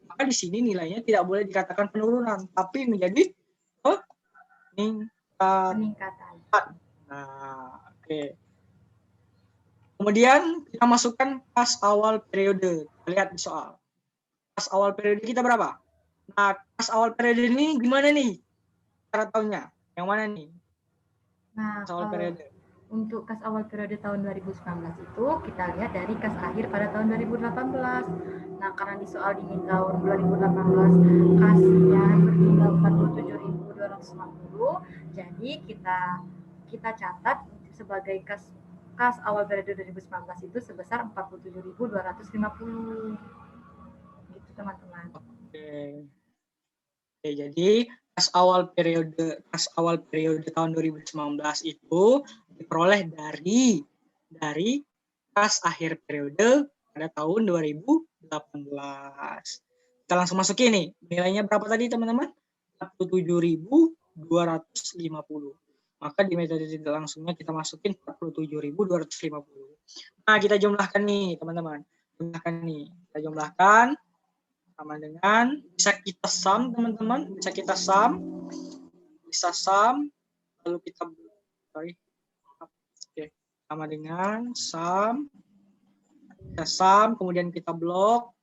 maka di sini nilainya tidak boleh dikatakan penurunan, tapi menjadi peningkatan. Nah, oke. Kemudian kita masukkan kas awal periode. Kita lihat di soal. Kas awal periode kita berapa? Nah, kas awal periode ini gimana nih? Cara tahunya? Yang mana nih? Nah, kas awal periode. Untuk kas awal periode tahun 2019 itu kita lihat dari kas akhir pada tahun 2018. Nah, karena di soal di tahun 2018 kasnya berjumlah 47.250, jadi kita catat sebagai kas awal periode 2019 itu sebesar 47.250. Gitu, teman-teman. Oke, jadi kas awal periode tahun 2019 itu diperoleh dari kas akhir periode pada tahun 2018. Kita langsung masukin nih. Nilainya berapa tadi, teman-teman? 47.250. Maka di metode tidak langsungnya kita masukin 47.250. Nah, kita jumlahkan nih, teman-teman. Kita jumlahkan sama dengan, bisa kita sum, teman-teman. Bisa sum, lalu kita sama dengan sum. Kita sum, kemudian kita blok.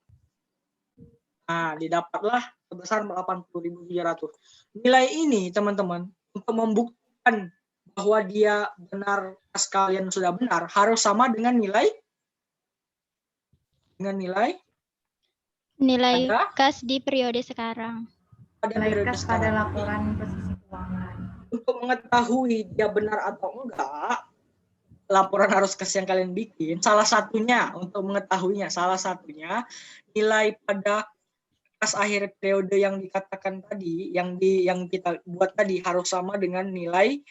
Nah, didapatlah sebesar 80.300. Nilai ini, teman-teman, untuk membuktikan bahwa dia benar, kas kalian sudah benar, harus sama dengan nilai kas di periode sekarang. Nilai kas pada laporan posisi keuangan. untuk mengetahui dia benar atau enggak laporan arus kas yang kalian bikin, salah satunya untuk mengetahuinya, salah satunya nilai pada kas akhir periode yang dikatakan tadi, yang kita buat tadi harus sama dengan nilai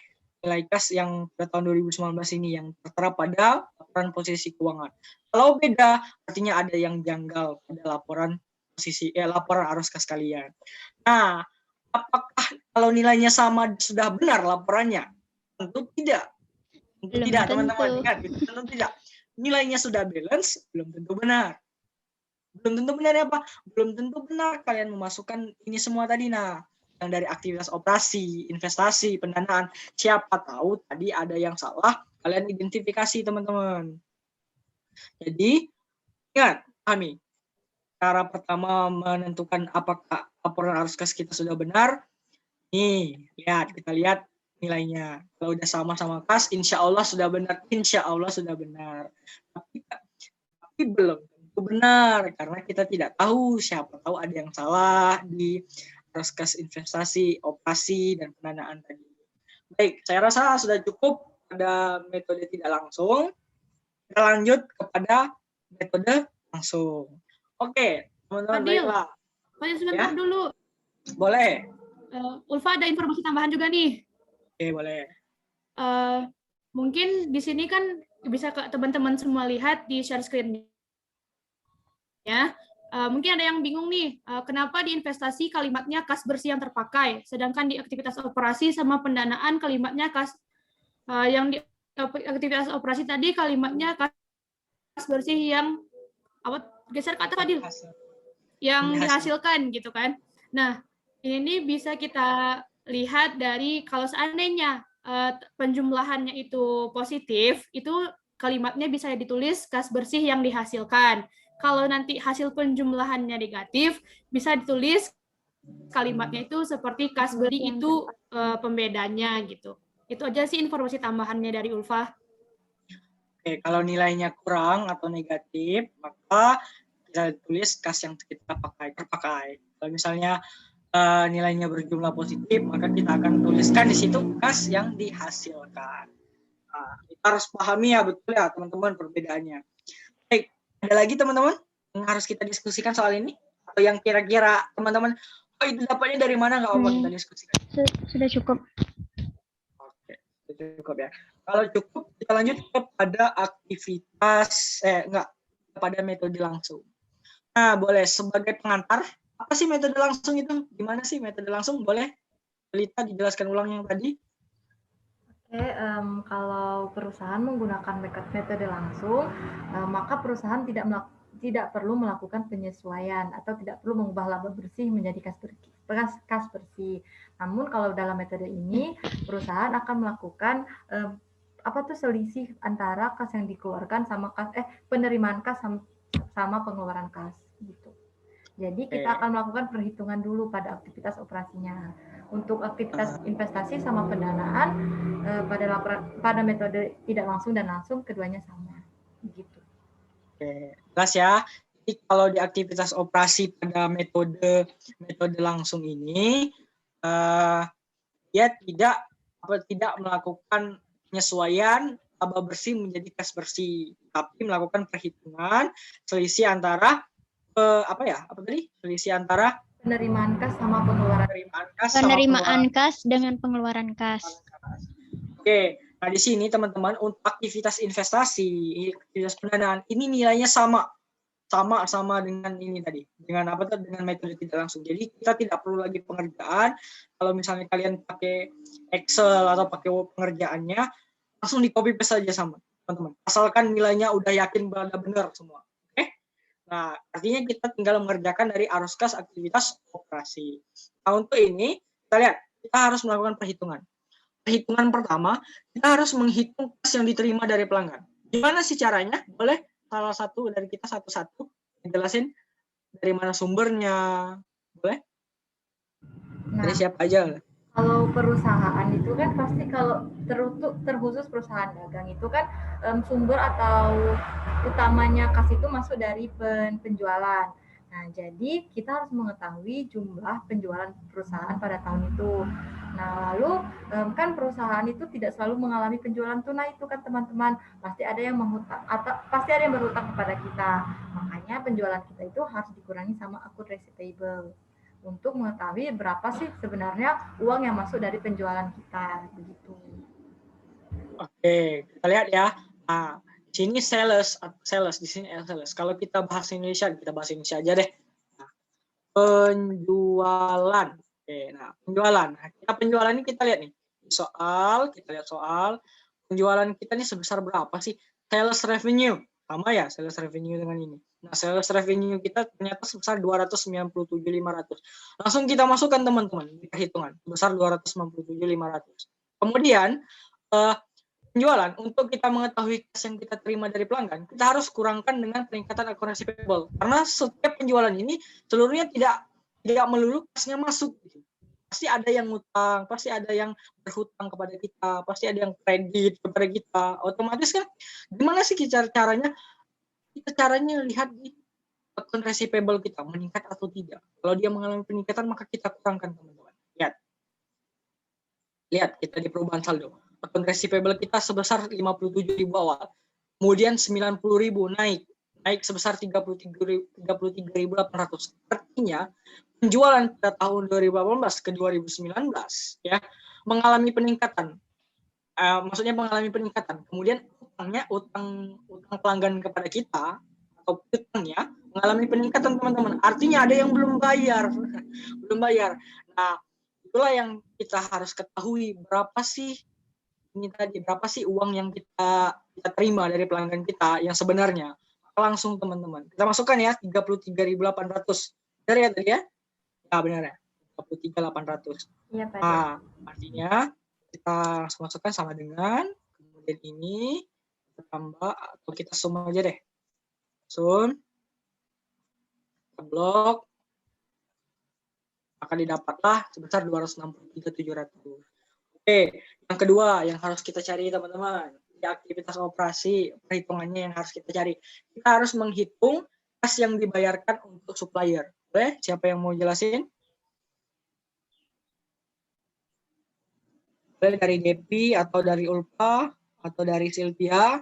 kas yang pada tahun 2019 ini yang tertera pada laporan posisi keuangan. Kalau beda, artinya ada yang janggal pada laporan arus kas kalian. Nah, apakah kalau nilainya sama sudah benar laporannya? Tentu tidak. Tentu tidak, teman-teman. Ingat, tentu tidak. Nilainya sudah balance, belum tentu benar. Belum tentu benar apa? Belum tentu benar kalian memasukkan ini semua tadi. Nah, yang dari aktivitas operasi, investasi, pendanaan. Siapa tahu tadi ada yang salah, kalian identifikasi, teman-teman. Jadi, ingat, pahami. Cara pertama menentukan apakah laporan arus kas kita sudah benar. Nih, kita lihat nilainya. Kalau udah sama-sama kas, insya Allah sudah benar. Insya Allah sudah benar. Tapi belum tentu benar, karena kita tidak tahu. Siapa tahu ada yang salah di arus kas investasi, operasi, dan pendanaan tadi. Baik, saya rasa sudah cukup pada metode tidak langsung. Kita lanjut kepada metode langsung. Oke, teman-teman, baiklah. Fadil, sebentar dulu. Boleh. Ulfa ada informasi tambahan juga nih. Oke, boleh. Mungkin di sini kan bisa teman-teman semua lihat di share screen. Ya, mungkin ada yang bingung nih, kenapa di investasi kalimatnya kas bersih yang terpakai, sedangkan di aktivitas operasi sama pendanaan kalimatnya kas yang di aktivitas operasi tadi kalimatnya kas bersih yang geser kata Fadil, yang dihasilkan gitu kan. Nah, ini bisa kita lihat dari kalau seandainya penjumlahannya itu positif, itu kalimatnya bisa ditulis kas bersih yang dihasilkan. Kalau nanti hasil penjumlahannya negatif, bisa ditulis kalimatnya itu seperti kas bersih itu pembedanya gitu. Itu aja sih informasi tambahannya dari Ulfa. Oke, kalau nilainya kurang atau negatif, maka kita tulis kas yang kita terpakai. Kalau misalnya nilainya berjumlah positif, maka kita akan tuliskan di situ kas yang dihasilkan. Nah, kita harus pahami ya, betul ya teman-teman perbedaannya. Baik, ada lagi teman-teman yang harus kita diskusikan soal ini? Atau yang kira-kira teman-teman, itu dapatnya dari mana, nggak apa kita diskusikan? Sudah cukup. Oke, sudah cukup ya. Kalau cukup, kita lanjut kepada aktivitas, kepada metode langsung. Nah, boleh sebagai pengantar, apa sih metode langsung itu? Gimana sih metode langsung? Boleh Lita dijelaskan ulang yang tadi? Oke, kalau perusahaan menggunakan metode langsung, maka perusahaan tidak perlu melakukan penyesuaian atau tidak perlu mengubah laba bersih menjadi kas bersih. Namun kalau dalam metode ini, perusahaan akan melakukan selisih antara kas yang dikeluarkan sama penerimaan kas sama pengeluaran kas gitu. Jadi kita akan melakukan perhitungan dulu pada aktivitas operasinya. Untuk aktivitas investasi sama pendanaan pada metode tidak langsung dan langsung keduanya sama. Begitu. Oke, jelas ya. Jadi kalau di aktivitas operasi pada metode langsung ini, dia tidak melakukan penyesuaian laba bersih menjadi kas bersih, tapi melakukan perhitungan selisih antara selisih antara penerimaan kas sama pengeluaran kas dengan pengeluaran kas. Oke, nah di sini teman-teman untuk aktivitas investasi, aktivitas pendanaan ini nilainya sama dengan ini tadi, dengan metode tidak langsung. Jadi kita tidak perlu lagi pengerjaan. Kalau misalnya kalian pakai Excel atau pakai Word pengerjaannya, langsung di copy paste saja sama teman-teman. Asalkan nilainya udah yakin benar semua. Nah, artinya kita tinggal mengerjakan dari arus kas aktivitas operasi. Nah, untuk ini, kita lihat, kita harus melakukan perhitungan. Perhitungan pertama, kita harus menghitung kas yang diterima dari pelanggan. Gimana sih caranya? Boleh salah satu dari kita satu-satu jelasin dari mana sumbernya? Boleh? Dari siapa aja? Kalau perusahaan itu kan pasti kalau terkhusus perusahaan dagang itu kan sumber atau utamanya kas itu masuk dari penjualan. Nah, jadi kita harus mengetahui jumlah penjualan perusahaan pada tahun itu. Nah, lalu kan perusahaan itu tidak selalu mengalami penjualan tunai itu kan teman-teman. Pasti ada yang menghutang atau pasti ada yang berhutang kepada kita. Makanya penjualan kita itu harus dikurangi sama akun receivable untuk mengetahui berapa sih sebenarnya uang yang masuk dari penjualan kita begitu. Oke, kita lihat ya. Nah, di sini sales di sini sales. Kalau kita bahas Indonesia aja deh. Nah, penjualan. Oke, nah penjualan. Nah, penjualan ini kita lihat nih. Kita lihat soal penjualan kita ini sebesar berapa sih? Sales revenue. Sama ya, sales revenue dengan ini. Nah, sales revenue kita ternyata sebesar 297.500. Langsung kita masukkan teman-teman di perhitungan. Sebesar 297.500. Kemudian penjualan, untuk kita mengetahui kas yang kita terima dari pelanggan, kita harus kurangkan dengan peningkatan akun receivable. Karena setiap penjualan ini seluruhnya tidak melulu kasnya masuk. Pasti ada yang ngutang, pasti ada yang berhutang kepada kita, pasti ada yang kredit kepada kita. Otomatis kan gimana sih caranya? Kita caranya lihat akun receivable kita meningkat atau tidak. Kalau dia mengalami peningkatan maka kita kurangkan, teman-teman. Lihat kita di perubahan saldo. Akun receivable kita sebesar 57.000 awal. Kemudian 90.000 naik sebesar 33.800. Artinya penjualan pada tahun 2018 ke 2019 ya mengalami peningkatan. Maksudnya mengalami peningkatan. Kemudian utang pelanggan kepada kita atau utangnya mengalami peningkatan, teman-teman. Artinya ada yang belum bayar. Nah, itulah yang kita harus ketahui, berapa sih uang yang kita terima dari pelanggan kita yang sebenarnya. Langsung teman-teman kita masukkan ya 33.800. Benar ya tadi ya? Ya benar ya, 33.800. Iya, Pak. Nah, artinya kita langsung masukkan sama dengan kemudian ini kita tambah atau kita sum aja deh. Sum kita blok, maka didapatlah sebesar 263.700. Oke, yang kedua yang harus kita cari teman-teman, di aktivitas operasi perhitungannya yang harus kita cari. Kita harus menghitung kas yang dibayarkan untuk supplier. Boleh? Siapa yang mau jelasin? Boleh dari Depi atau dari Ulfa atau dari Sylvia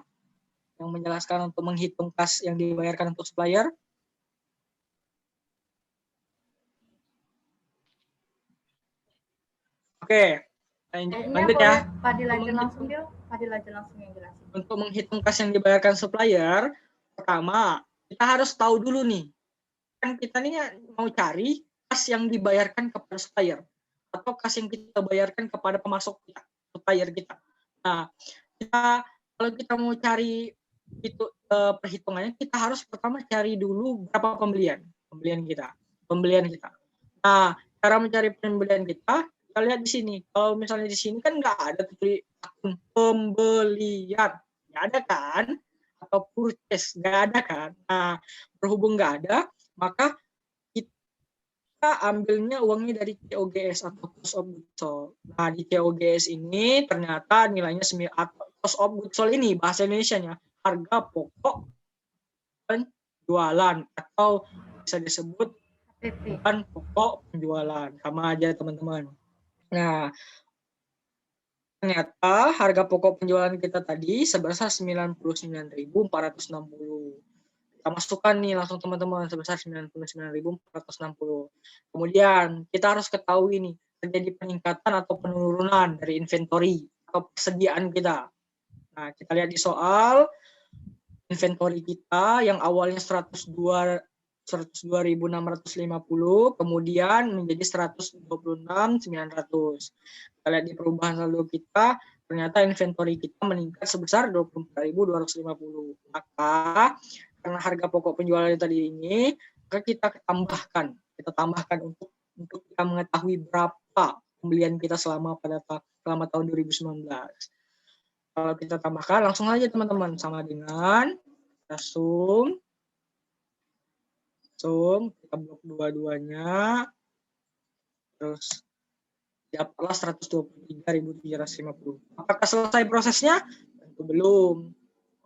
yang menjelaskan untuk menghitung kas yang dibayarkan untuk supplier. Oke. Lanjut ya. Fadil aja langsung yang jelasin. Untuk menghitung kas yang dibayarkan supplier, pertama kita harus tahu dulu nih, kan kita ini mau cari kas yang dibayarkan kepada supplier atau kas yang kita bayarkan kepada pemasok kita, supplier kita. Nah, kalau kita mau cari itu perhitungannya, kita harus pertama cari dulu berapa pembelian kita. Nah, cara mencari pembelian kita lihat di sini. Kalau misalnya di sini kan nggak ada tulis akun pembelian, nggak ada kan? Atau purchase, nggak ada kan? Nah, berhubung nggak ada, maka kita ambilnya uangnya dari COGS atau cost of goods sold. Nah, di COGS ini ternyata nilainya cost of goods sold ini bahasa Indonesianya harga pokok penjualan atau bisa disebut bukan pokok penjualan, sama aja teman-teman. Nah, ternyata harga pokok penjualan kita tadi sebesar 99.460. Kita masukkan nih langsung teman-teman sebesar 99.460. Kemudian kita harus ketahui nih terjadi peningkatan atau penurunan dari inventory atau persediaan kita. Nah, kita lihat di soal inventory kita yang awalnya 102.650 kemudian menjadi 126.900. Kita lihat di perubahan saldo kita, ternyata inventory kita meningkat sebesar 24.250. Maka karena harga pokok penjualan tadi ini, maka kita tambahkan untuk kita mengetahui berapa pembelian kita selama tahun 2019. Kalau kita tambahkan langsung aja teman-teman, sama dengan kita sum kita blok dua-duanya, terus dapatlah 123.750. Apakah selesai prosesnya? Tentu belum.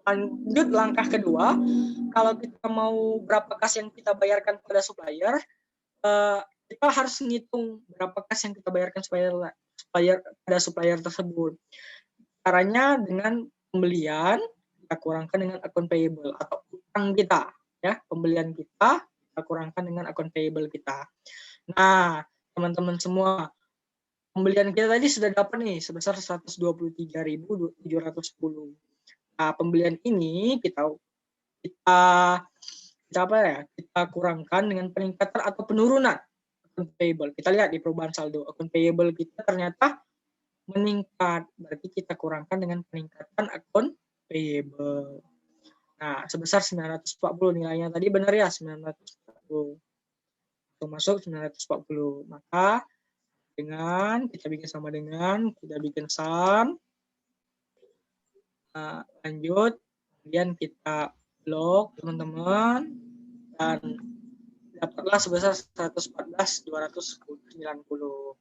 Lanjut langkah kedua, kalau kita mau berapa kas yang kita bayarkan kepada supplier, kita harus menghitung berapa kas yang kita bayarkan supplier tersebut. Caranya dengan pembelian kita kurangkan dengan account payable atau utang kita, ya, pembelian kita kurangkan dengan account payable kita. Nah, teman-teman semua, pembelian kita tadi sudah dapat nih sebesar 123.710. Nah, pembelian ini kita kurangkan dengan peningkatan atau penurunan account payable. Kita lihat di perubahan saldo, account payable kita ternyata meningkat, berarti kita kurangkan dengan peningkatan account payable. Nah, sebesar 940 nilainya tadi benar ya, 940. Itu masuk 940. Maka dengan kita bikin sama dengan kita bikin sum. Lanjut, kemudian kita blok teman-teman dan dapatlah sebesar 114.290.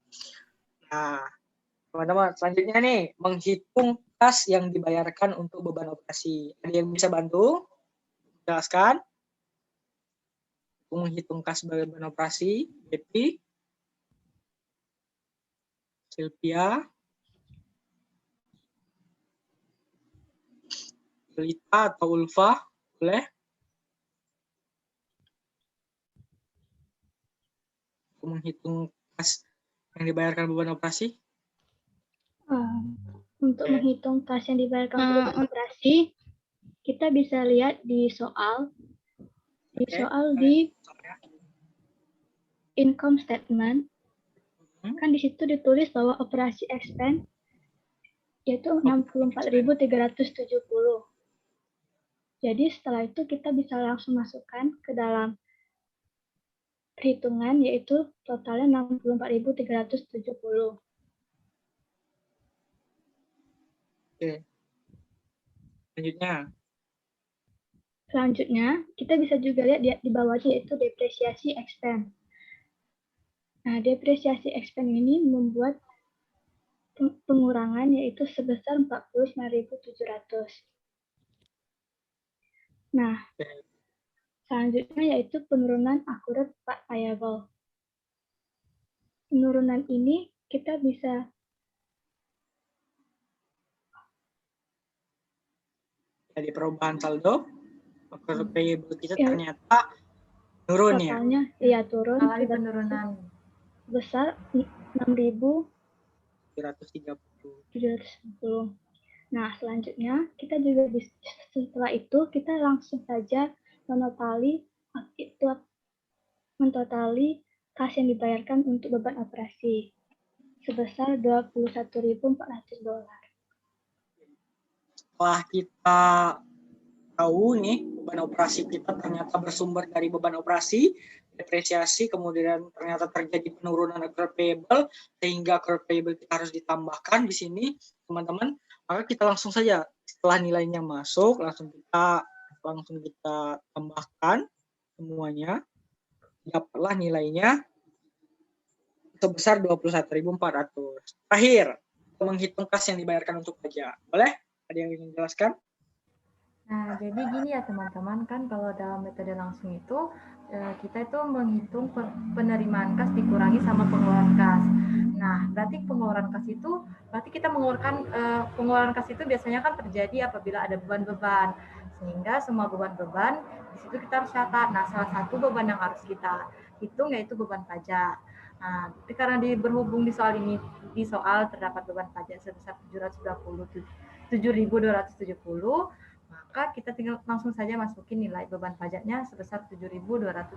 Nah, teman-teman, selanjutnya nih, menghitung kas yang dibayarkan untuk beban operasi. Ada yang bisa bantu? Jelaskan. Menghitung kas beban operasi, Bepi, Sylvia, Lita atau Ulfa, boleh? Menghitung kas yang dibayarkan beban operasi. Untuk menghitung kas yang dibayarkan untuk beban operasi, kita bisa lihat di soal. Di soal di income statement, kan di situ ditulis bahwa operasi expense yaitu 64.370. Jadi setelah itu kita bisa langsung masukkan ke dalam perhitungan, yaitu totalnya 64.370. Oke. Selanjutnya, kita bisa juga lihat di bawahnya yaitu depresiasi expense. Nah, depresiasi expense ini membuat pengurangan yaitu sebesar 49.700. Nah, selanjutnya yaitu penurunan accurate payable. Penurunan ini kita bisa Jadi perubahan saldo, account payable kita ternyata turun ya. Totalnya iya turun. Mengalami penurunan besar 6.730. Nah, selanjutnya kita juga bisa, setelah itu kita langsung saja mentotali kas yang dibayarkan untuk beban operasi sebesar $21.400. Setelah kita tahu nih beban operasi kita ternyata bersumber dari beban operasi, depresiasi, kemudian ternyata terjadi penurunan accrued payable sehingga accrued payable kita harus ditambahkan di sini, teman-teman. Maka kita langsung saja setelah nilainya masuk langsung kita tambahkan semuanya, dapatlah nilainya sebesar 21.400. Terakhir, menghitung kas yang dibayarkan untuk pajak. Boleh? Ada yang ingin jelaskan? Nah, jadi gini ya teman-teman, kan kalau dalam metode langsung itu kita itu menghitung penerimaan kas dikurangi sama pengeluaran kas. Nah, berarti pengeluaran kas itu, berarti kita mengeluarkan pengeluaran kas itu biasanya kan terjadi apabila ada beban-beban. Sehingga semua beban-beban di situ kita harus catat. Nah, salah satu beban yang harus kita hitung yaitu beban pajak. Nah, karena berhubung di soal ini, di soal terdapat beban pajak sebesar 7.270, maka kita tinggal langsung saja masukin nilai beban pajaknya sebesar 7.270.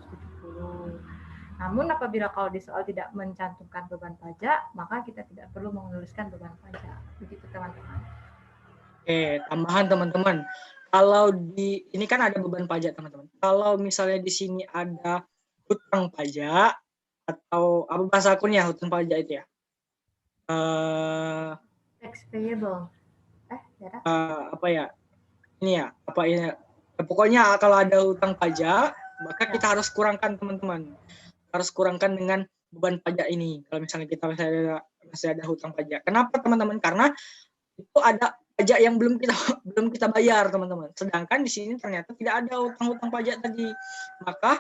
Namun apabila kalau di soal tidak mencantumkan beban pajak, maka kita tidak perlu menuliskan beban pajak. Begitu teman-teman. Oke, tambahan teman-teman. Kalau ini kan ada beban pajak teman-teman. Kalau misalnya di sini ada hutang pajak atau apa bahasa akunnya hutang pajak itu ya? Tax payable. Apa ya? Ini ya, apa ya? Pokoknya kalau ada hutang pajak, maka kita harus kurangkan teman-teman. Harus kurangkan dengan beban pajak ini. Kalau misalnya kita masih ada hutang pajak. Kenapa teman-teman? Karena itu ada pajak yang belum kita bayar teman-teman. Sedangkan di sini ternyata tidak ada hutang-hutang pajak tadi. Maka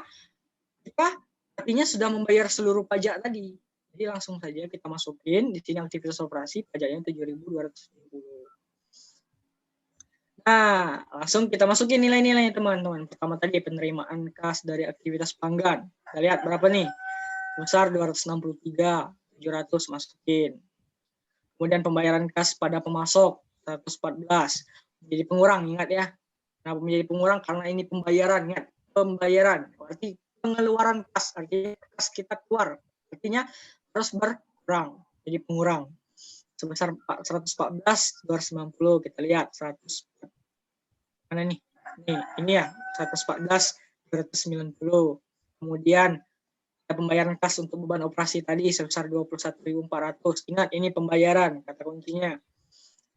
kita artinya sudah membayar seluruh pajak tadi. Jadi langsung saja kita masukin di sini aktivitas operasi pajaknya 7.270. Nah, langsung kita masukin nilai-nilainya teman-teman. Pertama tadi penerimaan kas dari aktivitas pelanggan. Kita lihat berapa nih? Besar 263, 700 masukin. Kemudian pembayaran kas pada pemasok 114. Menjadi pengurang, ingat ya. Kenapa menjadi pengurang? Karena ini pembayaran, ingat. Pembayaran, berarti pengeluaran kas, artinya kas kita keluar. Artinya harus berkurang, jadi pengurang. Sebesar 114, 290, kita lihat 100. Mana nih? Ini ya, 114, 290. Kemudian ada pembayaran kas untuk beban operasi tadi sebesar 21.400. Ingat, ini pembayaran, kata kuncinya.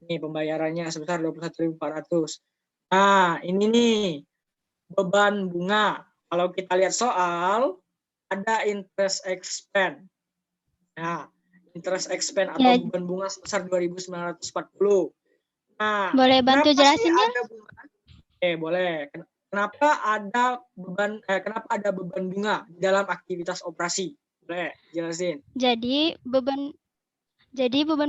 Ini pembayarannya sebesar 21.400. Nah, ini nih, beban bunga. Kalau kita lihat soal, ada interest expense. Nah, interest expense atau beban bunga sebesar 2.940. Nah, boleh bantu jelasin ya? Boleh. Kenapa ada beban bunga di dalam aktivitas operasi? Boleh jelasin. Jadi beban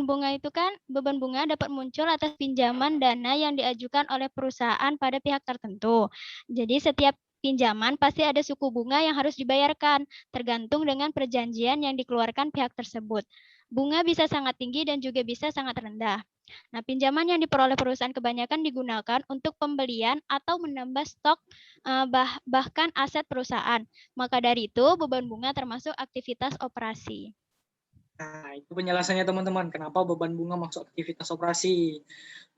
bunga itu kan, beban bunga dapat muncul atas pinjaman dana yang diajukan oleh perusahaan pada pihak tertentu. Jadi setiap pinjaman pasti ada suku bunga yang harus dibayarkan, tergantung dengan perjanjian yang dikeluarkan pihak tersebut. Bunga bisa sangat tinggi dan juga bisa sangat rendah. Nah, pinjaman yang diperoleh perusahaan kebanyakan digunakan untuk pembelian atau menambah stok bahkan aset perusahaan. Maka dari itu, beban bunga termasuk aktivitas operasi. Nah, itu penjelasannya teman-teman. Kenapa beban bunga masuk aktivitas operasi.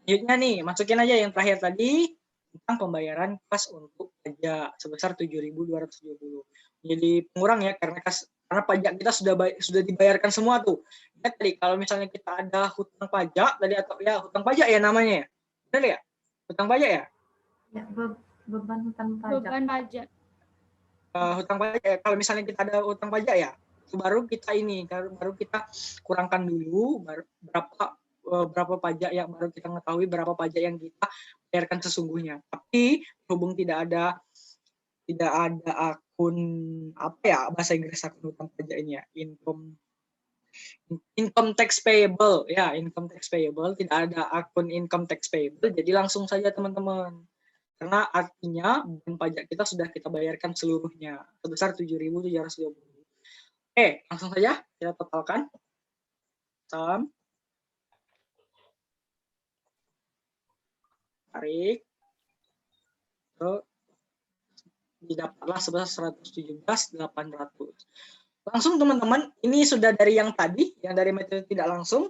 Selanjutnya nih, masukin aja yang terakhir tadi tentang pembayaran kas untuk pajak sebesar 7.270. Jadi pengurang ya karena pajak kita sudah dibayarkan semua tuh. Ya, tadi kalau misalnya kita ada hutang pajak tadi atau ya hutang pajak ya namanya ya. Benar ya? Hutang pajak ya? Ya, beban hutang pajak. Beban pajak. Hutang pajak ya. Kalau misalnya kita ada hutang pajak ya, baru kita kurangkan dulu berapa pajak yang baru kita mengetahui berapa pajak yang kita bayarkan sesungguhnya. Tapi berhubung tidak ada akun apa ya bahasa Inggris akun hutang pajak ini ya, income tax payable ya, income tax payable, tidak ada akun income tax payable, jadi langsung saja teman-teman. Karena artinya beban pajak kita sudah kita bayarkan seluruhnya sebesar 7.720. Oke, langsung saja kita totalkan. Tarik. Didapatlah sebesar 117.800. Langsung teman-teman, ini sudah dari yang tadi, yang dari metode tidak langsung,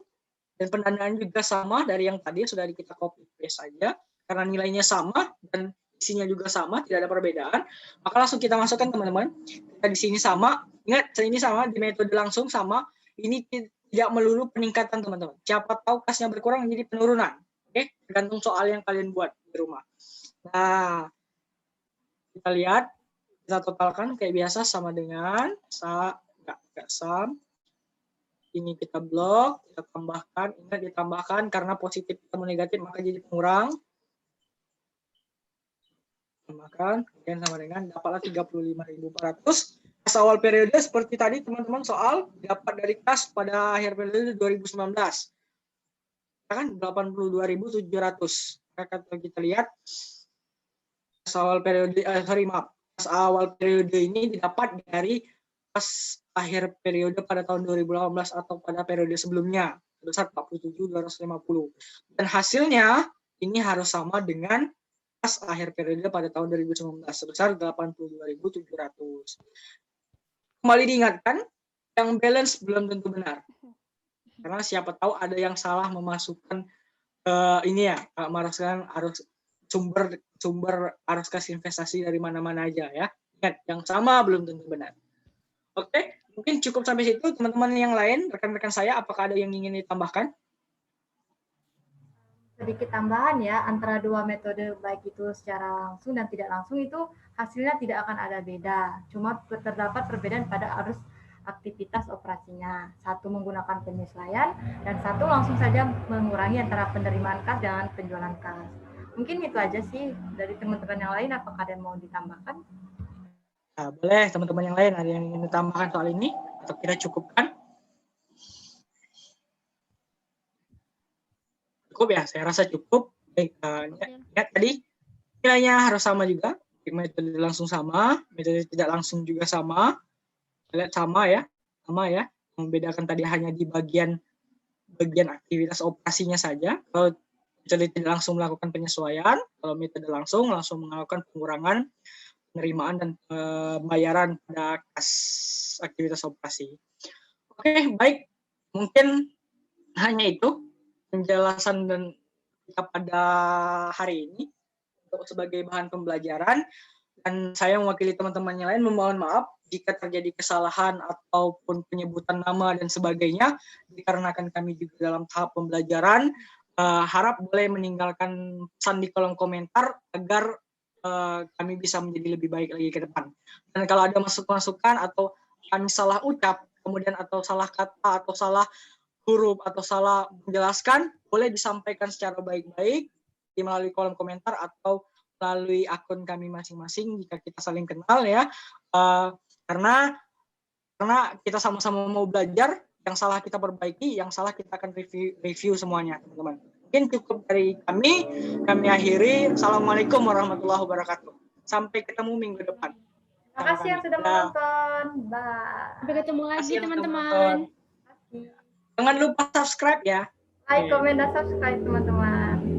dan pendanaan juga sama dari yang tadi, sudah kita copy paste saja, karena nilainya sama dan isinya juga sama, tidak ada perbedaan, maka langsung kita masukkan teman-teman. Kita di sini sama, ingat ini sama, di metode langsung sama, ini tidak melulu peningkatan teman-teman. Siapa tahu kasnya berkurang jadi penurunan. Oke, tergantung soal yang kalian buat di rumah. Nah, kita lihat, kita totalkan kayak biasa sama dengan sum. Ini kita blok, kita tambahkan, ingat ditambahkan karena positif ketemu negatif maka jadi pengurang. Tambahkan, kemudian sama dengan dapatlah 35.400. Kas awal periode seperti tadi teman-teman soal dapat dari kas pada akhir periode 2019. Kan 82.700. Kalau kita lihat kas awal periode kas awal periode ini didapat dari kas akhir periode pada tahun 2018 atau pada periode sebelumnya sebesar 47.250. Dan hasilnya ini harus sama dengan kas akhir periode pada tahun 2019 sebesar 82.700. Kembali diingatkan, yang balance belum tentu benar. Karena siapa tahu ada yang salah memasukkan ini ya, memasukkan arus sumber arus kas investasi dari mana-mana aja ya. Ingat, yang sama belum tentu benar. Oke, mungkin cukup sampai situ. Teman-teman yang lain, rekan-rekan saya, apakah ada yang ingin ditambahkan? Sedikit tambahan ya, antara dua metode baik itu secara langsung dan tidak langsung itu hasilnya tidak akan ada beda. Cuma terdapat perbedaan pada arus aktivitas operasinya. Satu menggunakan penyesuaian dan satu langsung saja mengurangi antara penerimaan kas dan penjualan kas. Mungkin itu aja sih dari teman-teman yang lain. Apakah ada yang mau ditambahkan? Nah, boleh teman-teman yang lain ada yang ingin ditambahkan soal ini atau kita cukupkan? Cukup ya, saya rasa cukup. Baik, ya, tadi nilainya harus sama juga. Metode langsung sama, metode tidak langsung juga sama. Lihat sama ya. Membedakan tadi hanya di bagian aktivitas operasinya saja. Kalau metode tidak langsung melakukan penyesuaian, kalau metode langsung melakukan pengurangan penerimaan dan pembayaran pada kas aktivitas operasi. Oke, baik. Mungkin hanya itu penjelasan dan kita pada hari ini untuk sebagai bahan pembelajaran, dan saya mewakili teman-teman yang lain memohon maaf jika terjadi kesalahan ataupun penyebutan nama dan sebagainya, dikarenakan kami juga dalam tahap pembelajaran. Harap boleh meninggalkan pesan di kolom komentar agar kami bisa menjadi lebih baik lagi ke depan. Dan kalau ada masukan atau kami salah ucap, kemudian atau salah kata atau salah huruf atau salah menjelaskan, boleh disampaikan secara baik-baik melalui kolom komentar atau melalui akun kami masing-masing jika kita saling kenal ya. Karena kita sama-sama mau belajar, yang salah kita perbaiki, yang salah kita akan review semuanya, teman-teman. Mungkin cukup dari kami akhiri. Assalamualaikum warahmatullahi wabarakatuh. Sampai ketemu minggu depan. Terima kasih yang sudah menonton. Bye. Sampai ketemu lagi Terima kasih yang sudah teman-teman. menonton. Jangan lupa subscribe ya. Like, comment, dan subscribe teman-teman.